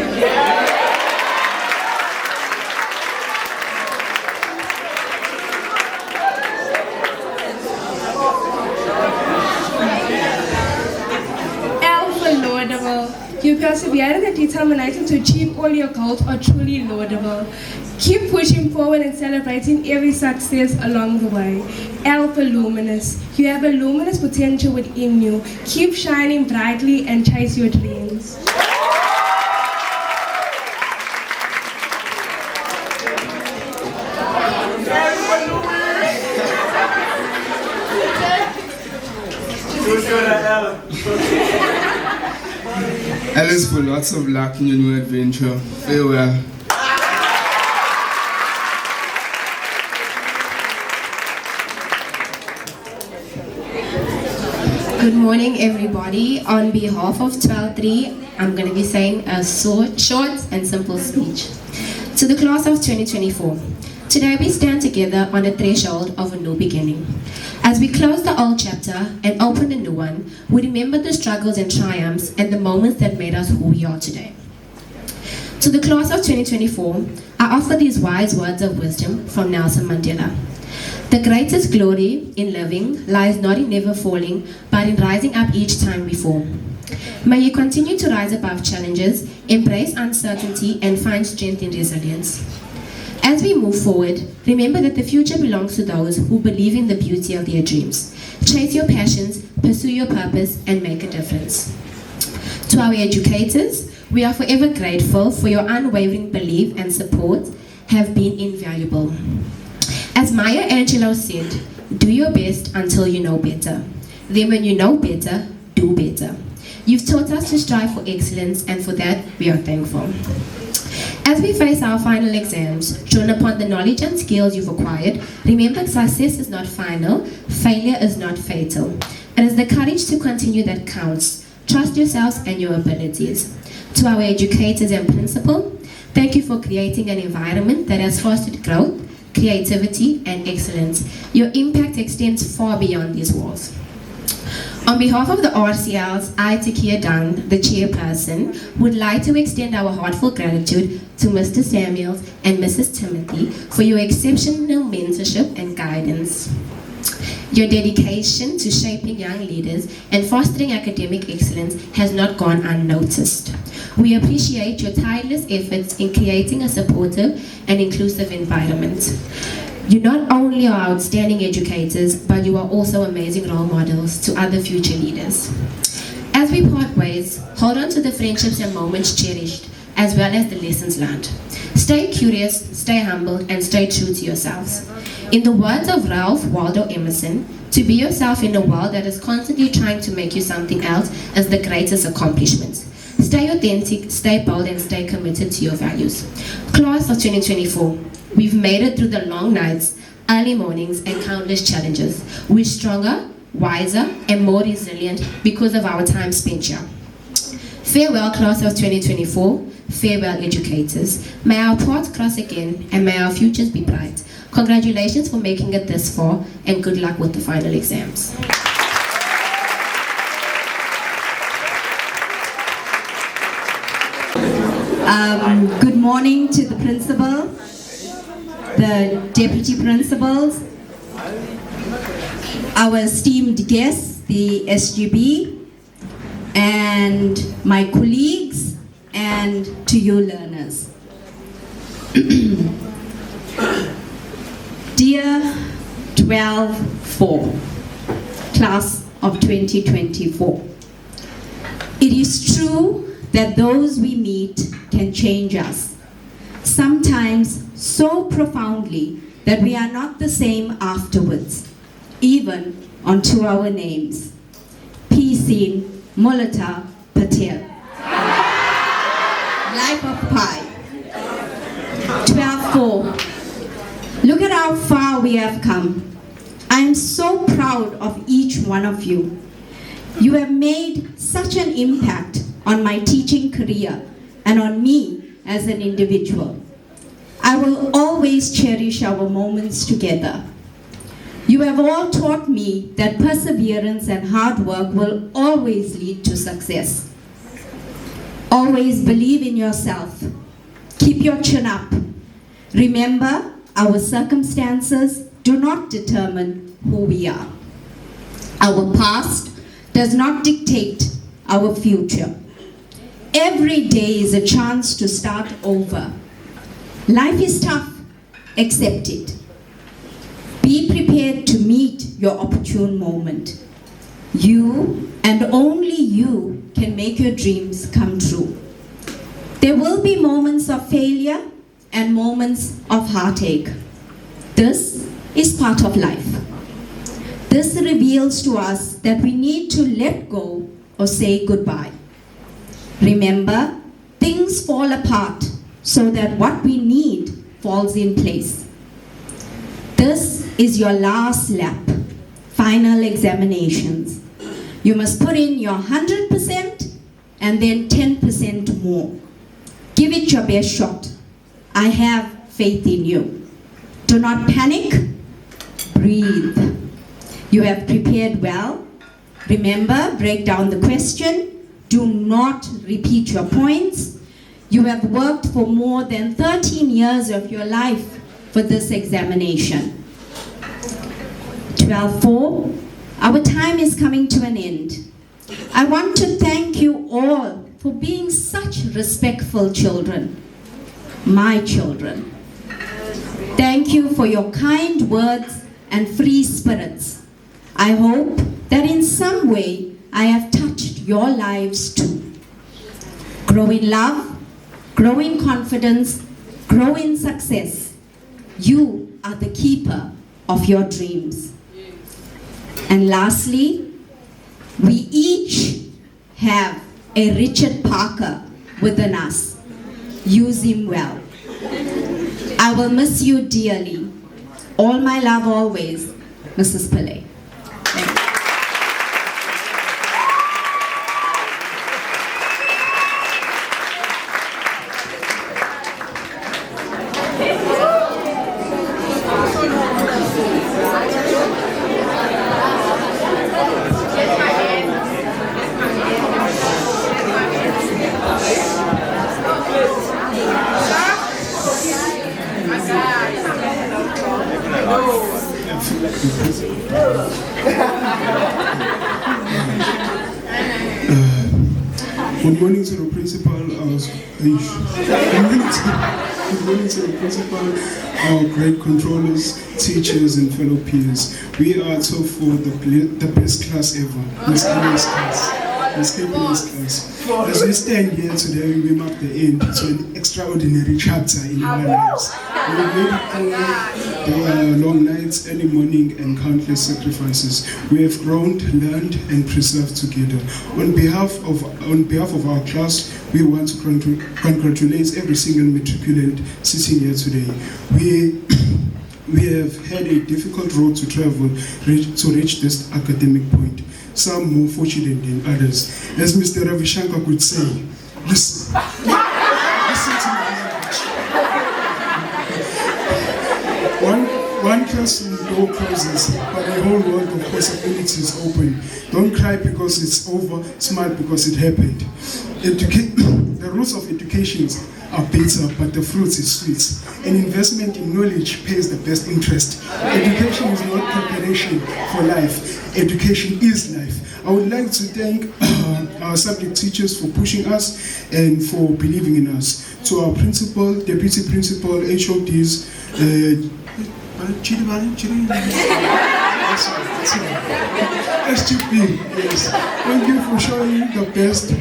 L for laudable. Your perseverance and determination to achieve all your goals are truly laudable. Keep pushing forward and celebrating every success along the way. L for luminous. You have a luminous potential within you. Keep shining brightly and chase your dreams. Alice, for lots of luck in your new adventure. Farewell. Good morning, everybody. On behalf of 12-3, I'm going to be saying a short and simple speech. To the class of 2024, today we stand together on the threshold of a new beginning. As we close the old chapter and open a new one, we remember the struggles and triumphs and the moments that made us who we are today. To the class of 2024, I offer these wise words of wisdom from Nelson Mandela. The greatest glory in living lies not in never falling, but in rising up each time we fall. May you continue to rise above challenges, embrace uncertainty, and find strength in resilience. As we move forward, remember that the future belongs to those who believe in the beauty of their dreams. Chase your passions, pursue your purpose, and make a difference. To our educators, we are forever grateful for your unwavering belief and support have been invaluable. As Maya Angelou said, do your best until you know better. Then when you know better, do better. You've taught us to strive for excellence, and for that we are thankful. As we face our final exams, drawn upon the knowledge and skills you've acquired, remember success is not final, failure is not fatal. It is the courage to continue that counts. Trust yourselves and your abilities. To our educators and principal, thank you for creating an environment that has fostered growth, creativity, and excellence. Your impact extends far beyond these walls. On behalf of the RCLs, I, Takia Dunn, the chairperson, would like to extend our heartfelt gratitude to Mr. Samuels and Mrs. Timothy for your exceptional mentorship and guidance. Your dedication to shaping young leaders and fostering academic excellence has not gone unnoticed. We appreciate your tireless efforts in creating a supportive and inclusive environment. You not only are outstanding educators, but you are also amazing role models to other future leaders. As we part ways, hold on to the friendships and moments cherished, as well as the lessons learned. Stay curious, stay humble, and stay true to yourselves. In the words of Ralph Waldo Emerson, to be yourself in a world that is constantly trying to make you something else is the greatest accomplishment. Stay authentic, stay bold, and stay committed to your values. Class of 2024, we've made it through the long nights, early mornings, and countless challenges. We're stronger, wiser, and more resilient because of our time spent here. Farewell, class of 2024. Farewell, educators. May our paths cross again, and may our futures be bright. Congratulations for making it this far, and good luck with the final exams. Good morning to the principal, the deputy principals, our esteemed guests, the SGB, and my colleagues, and to you learners. Dear 12-4, class of 2024, it is true that those we meet can change us, sometimes so profoundly that we are not the same afterwards, even unto our names. P. Mulata Patel. Life of Pi. 12-4. Look at how far we have come. I am so proud of each one of you. You have made such an impact on my teaching career and on me as an individual. I will always cherish our moments together. You have all taught me that perseverance and hard work will always lead to success. Always believe in yourself. Keep your chin up. Remember, our circumstances do not determine who we are. Our past does not dictate our future. Every day is a chance to start over. Life is tough, accept it. Be prepared to meet your opportune moment. You and only you can make your dreams come true. There will be moments of failure and moments of heartache. This is part of life. This reveals to us that we need to let go or say goodbye. Remember, things fall apart so that what we need falls in place. This is your last lap, final examinations. You must put in your 100% and then 10% more. Give it your best shot. I have faith in you. Do not panic, breathe. You have prepared well. Remember, break down the question. Do not repeat your points. You have worked for more than 13 years of your life for this examination. 12-4, our time is coming to an end. I want to thank you all for being such respectful children, my children. Thank you for your kind words and free spirits. I hope that in some way I have touched your lives too. Grow in love, grow in confidence, grow in success. You are the keeper of your dreams. And lastly, we each have a Richard Parker within us. Use him well. I will miss you dearly. All my love always, Mrs. Pillay. Good morning to the principal. Good morning to the principal, our grade controllers, teachers, and fellow peers. We are so for the best class ever, Miss Emily's class. Miss Emily's class. As we stand here today, we mark the end to an extraordinary chapter in our lives. We have made it through the long nights, early morning, and countless sacrifices. We have grown, learned, and preserved together. On behalf of our class, we want to congratulate every single matriculant sitting here today. we have had a difficult road to travel to reach this academic point, some more fortunate than others. As Mr. Ravishanker could say, listen to my language. One classroom door closes, but a whole world of possibilities open. Don't cry because it's over, smile because it happened. The roots of education are bitter, but the fruits is sweet. An investment in knowledge pays the best interest. Education is not preparation for life. Education is life. I would like to thank our subject teachers for pushing us and for believing in us. To our principal, deputy principal, HODs, SGP, yes. Thank you for showing the best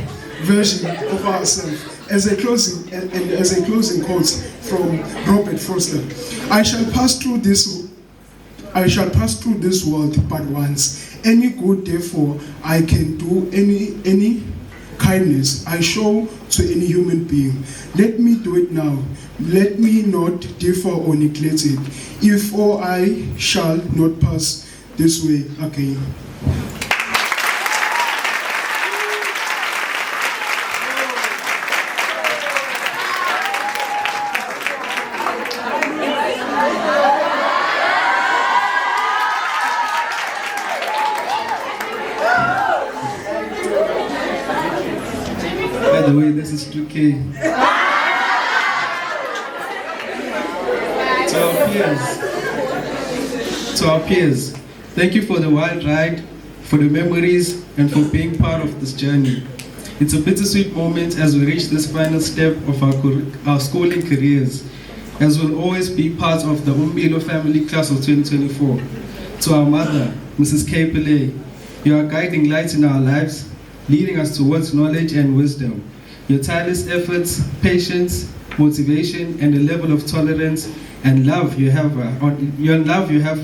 version of ourselves. As a closing quote from Robert Foster, I shall pass through this world but once. Any good, therefore, I can do any kindness I show to any human being. Let me do it now. Let me not differ or neglect it, if or I shall not pass this way again. By the way, this is 2K. To our peers, thank you for the wild ride, for the memories, and for being part of this journey. It's a bittersweet moment as we reach this final step of our schooling careers, as we'll always be part of the Umbilo family class of 2024. To our mother, Mrs. K. Pillay, you are guiding light in our lives, leading us towards knowledge and wisdom. Your tireless efforts, patience, motivation, and the level of tolerance and love you have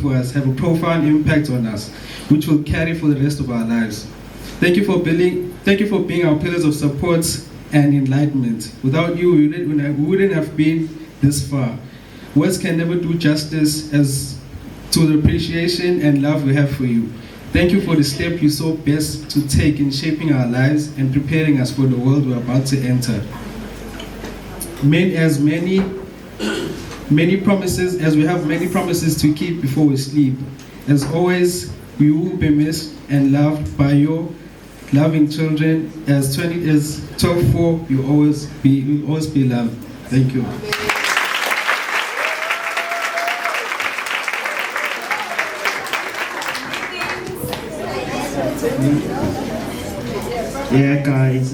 for us have a profound impact on us, which will carry for the rest of our lives. Thank you for being our pillars of support and enlightenment. Without you, we wouldn't have been this far. Words can never do justice as to the appreciation and love we have for you. Thank you for the step you saw best to take in shaping our lives and preparing us for the world we're about to enter. As we have many promises to keep before we sleep. As always, we will be missed and loved by your loving children. As 12-4, you will always be loved. Thank you. Yeah, guys.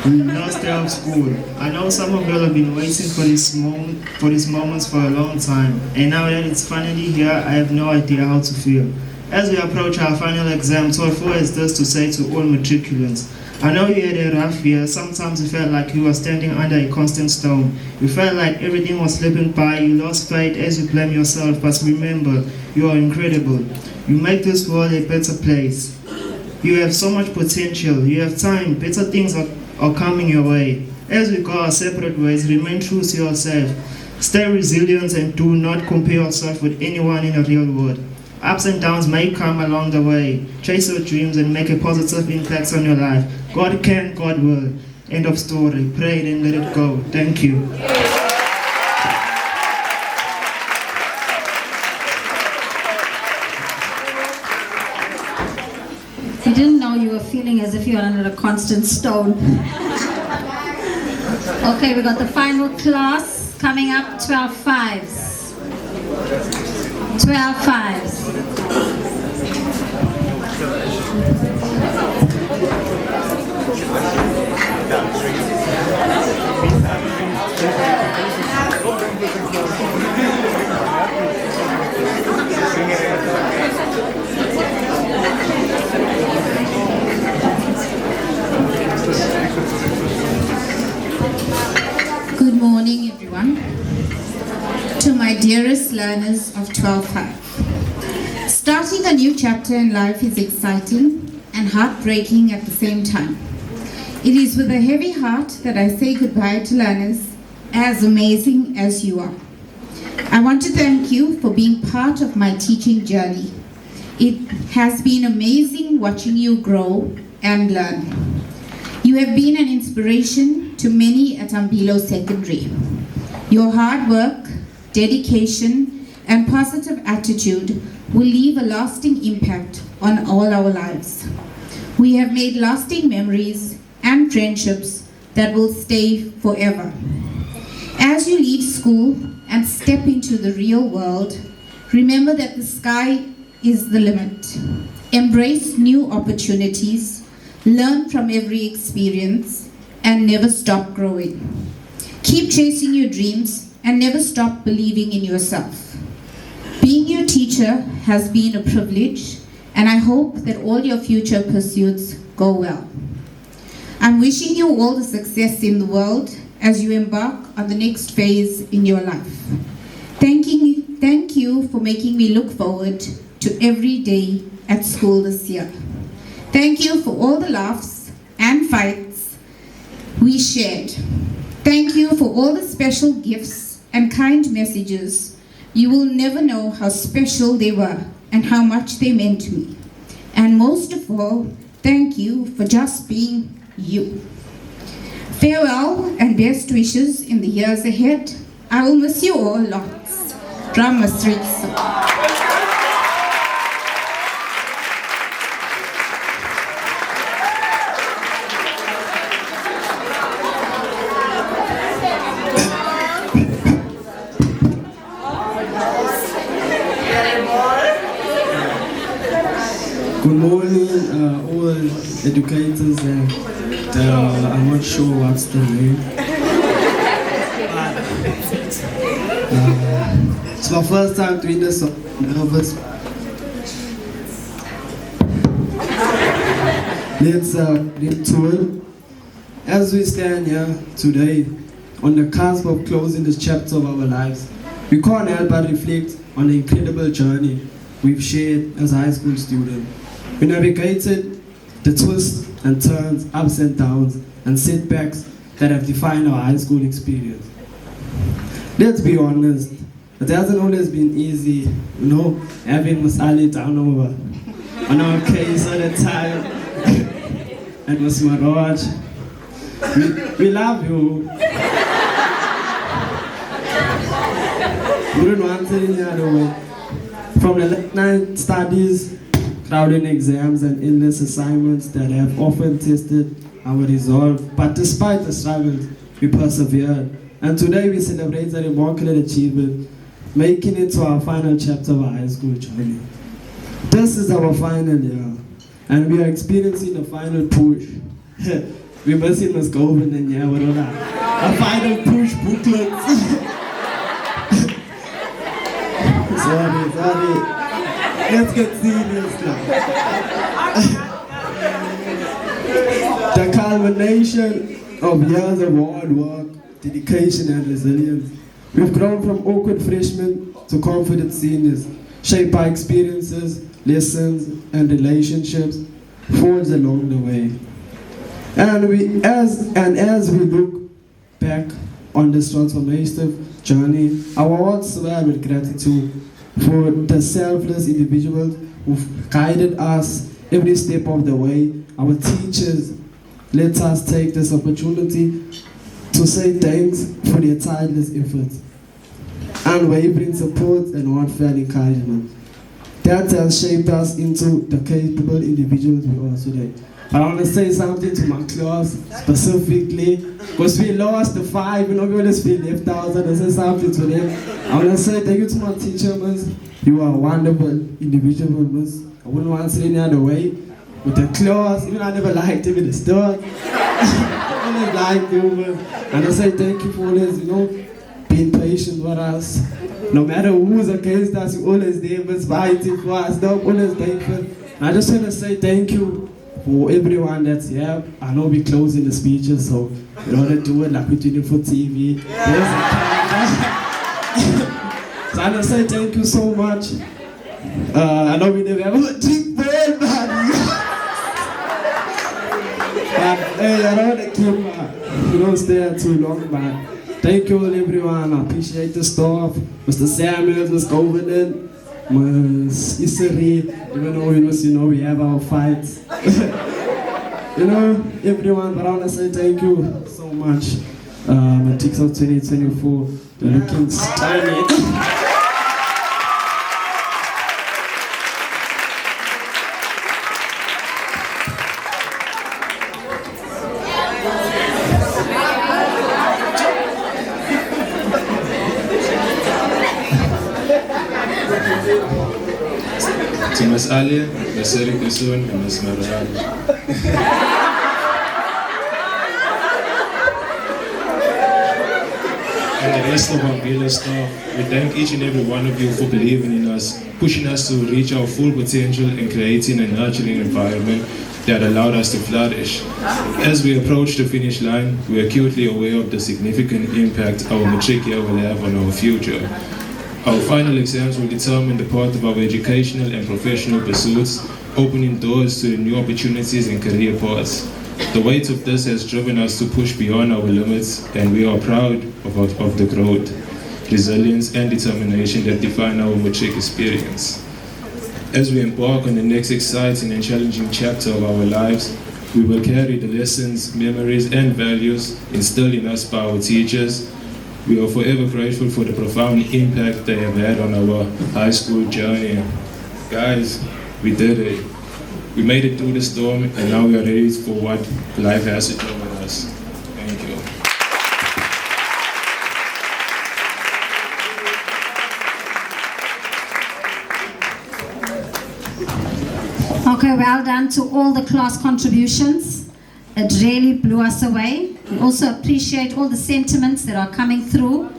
Last day of school. I know some of you have been waiting for these moments for a long time, and now that it's finally here, I have no idea how to feel. As we approach our final exam, 12-4 has this to say to all matriculants. I know you had a rough year. Sometimes you felt like you were standing under a constant storm. You felt like everything was slipping by. You lost faith as you blame yourself. But remember, you are incredible. You make this world a better place. You have so much potential. You have time. Better things are coming your way. As we go our separate ways, remain true to yourself. Stay resilient and do not compare yourself with anyone in the real world. Ups and downs may come along the way. Chase your dreams and make a positive impact on your life. God can, God will. End of story. Pray and let it go. Thank you. You didn't know you were feeling as if you were under a constant stone. Okay, we got the final class coming up, 12-5s. 12-5s. Good morning, everyone. To my dearest learners of 12-5. Starting a new chapter in life is exciting and heartbreaking at the same time. It is with a heavy heart that I say goodbye to learners as amazing as you are. I want to thank you for being part of my teaching journey. It has been amazing watching you grow and learn. You have been an inspiration to many at Umbilo Secondary. Your hard work, dedication, and positive attitude will leave a lasting impact on all our lives. We have made lasting memories and friendships that will stay forever. As you leave school and step into the real world, remember that the sky is the limit. Embrace new opportunities, learn from every experience, and never stop growing. Keep chasing your dreams and never stop believing in yourself. Being your teacher has been a privilege, and I hope that all your future pursuits go well. I'm wishing you all the success in the world as you embark on the next phase in your life. Thank you for making me look forward to every day at school this year. Thank you for all the laughs and fights we shared. Thank you for all the special gifts and kind messages. You will never know how special they were and how much they meant to me. And most of all, thank you for just being you. Farewell and best wishes in the years ahead. I will miss you all lots. Drama Streets. Good morning, all educators, and I'm not sure what's the name. It's my first time doing this, so I'm nervous. Let's get to it. As we stand here today, on the cusp of closing this chapter of our lives, we can't help but reflect on the incredible journey we've shared as high school students. We navigated the twists and turns, ups and downs, and setbacks that have defined our high school experience. Let's be honest, it hasn't always been easy, having Masali down over on our case all the time. And RS Maharaj, we love you. We don't want it any other way. From the late night studies, crowding exams and endless assignments that have often tested our resolve, but despite the struggles, we persevered. And today we celebrate a remarkable achievement, making it to our final chapter of our high school journey. This is our final year, and we are experiencing the final push. We're missing Ms. Govind and a final push booklet. Sorry. Let's get serious now. The culmination of years of hard work, dedication and resilience. We've grown from awkward freshmen to confident seniors, shaped by experiences, lessons and relationships forged along the way. And as we look back on this transformative journey, our hearts swell with gratitude for the selfless individuals who've guided us every step of the way. Our teachers, let us take this opportunity to say thanks for their tireless efforts, unwavering support and heartfelt encouragement. That has shaped us into the capable individuals we are today. I want to say something to my class specifically, because we lost the 5, we always feel left out, so I say something to them. I want to say thank you to my teacher, miss. You are a wonderful individual, miss. I wouldn't want to say any other way. With the class, even I never liked him in the start. I always liked you, miss. And I say thank you for always, being patient with us. No matter who's against us, you always there, miss, fighting for us. No, always thankful. And I just want to say thank you for everyone that's here. I know we're closing the speeches, so we don't want to do it like we're doing it for TV. So I want to say thank you so much. I know we never have a drink ball, but hey, I don't want to keep, stay here too long, but Thank you all everyone. I appreciate the staff. Mr. Samuels, Ms. Governon, Ms. Iseri, even though we have our fights. Everyone, but I want to say thank you so much. Matrix of 2024, the looking stunning. To Ms. Alia, Ms. Erikasun, and Ms. Maharaj. And the rest of our Umbilo staff, we thank each and every one of you for believing in us, pushing us to reach our full potential and creating a nurturing environment that allowed us to flourish. As we approach the finish line, we are acutely aware of the significant impact our matric year will have on our future. Our final exams will determine the path of our educational and professional pursuits, opening doors to new opportunities and career paths. The weight of this has driven us to push beyond our limits, and we are proud of the growth, resilience, and determination that define our matric experience. As we embark on the next exciting and challenging chapter of our lives, we will carry the lessons, memories, and values instilled in us by our teachers. We are forever grateful for the profound impact they have had on our high school journey. Guys, we did it. We made it through the storm, and now we are ready for what life has to throw at us. Thank you. Okay, well done to all the class contributions. It really blew us away. We also appreciate all the sentiments that are coming through,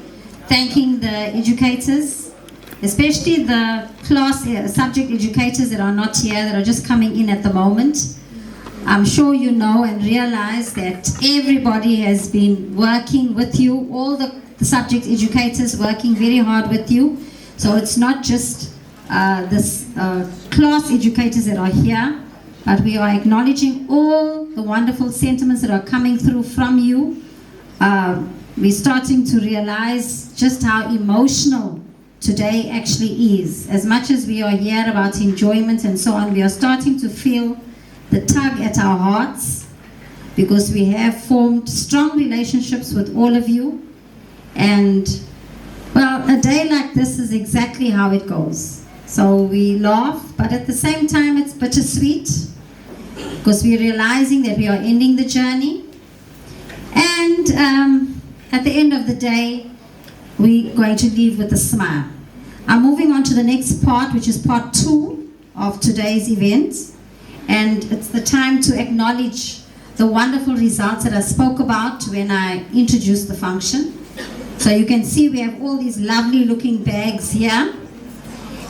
thanking the educators, especially the class subject educators that are not here, that are just coming in at the moment. I'm sure you know and realize that everybody has been working with you, all the subject educators working very hard with you. So it's not just this class educators that are here, but we are acknowledging all the wonderful sentiments that are coming through from you. We're starting to realize just how emotional today actually is. As much as we are here about enjoyment and so on, we are starting to feel the tug at our hearts, because we have formed strong relationships with all of you. And well, a day like this is exactly how it goes. So we laugh, but at the same time it's bittersweet, because we're realizing that we are ending the journey. And at the end of the day, we're going to leave with a smile. I'm moving on to the next part, which is part 2 of today's event. And it's the time to acknowledge the wonderful results that I spoke about when I introduced the function. So you can see we have all these lovely looking bags here.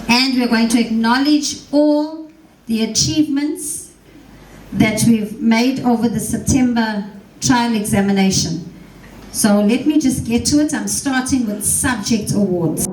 And we're going to acknowledge all the achievements that we've made over the September trial examination. So let me just get to it. I'm starting with subject awards.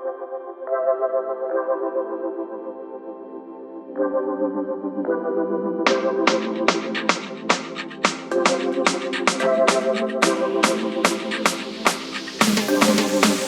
Thank you.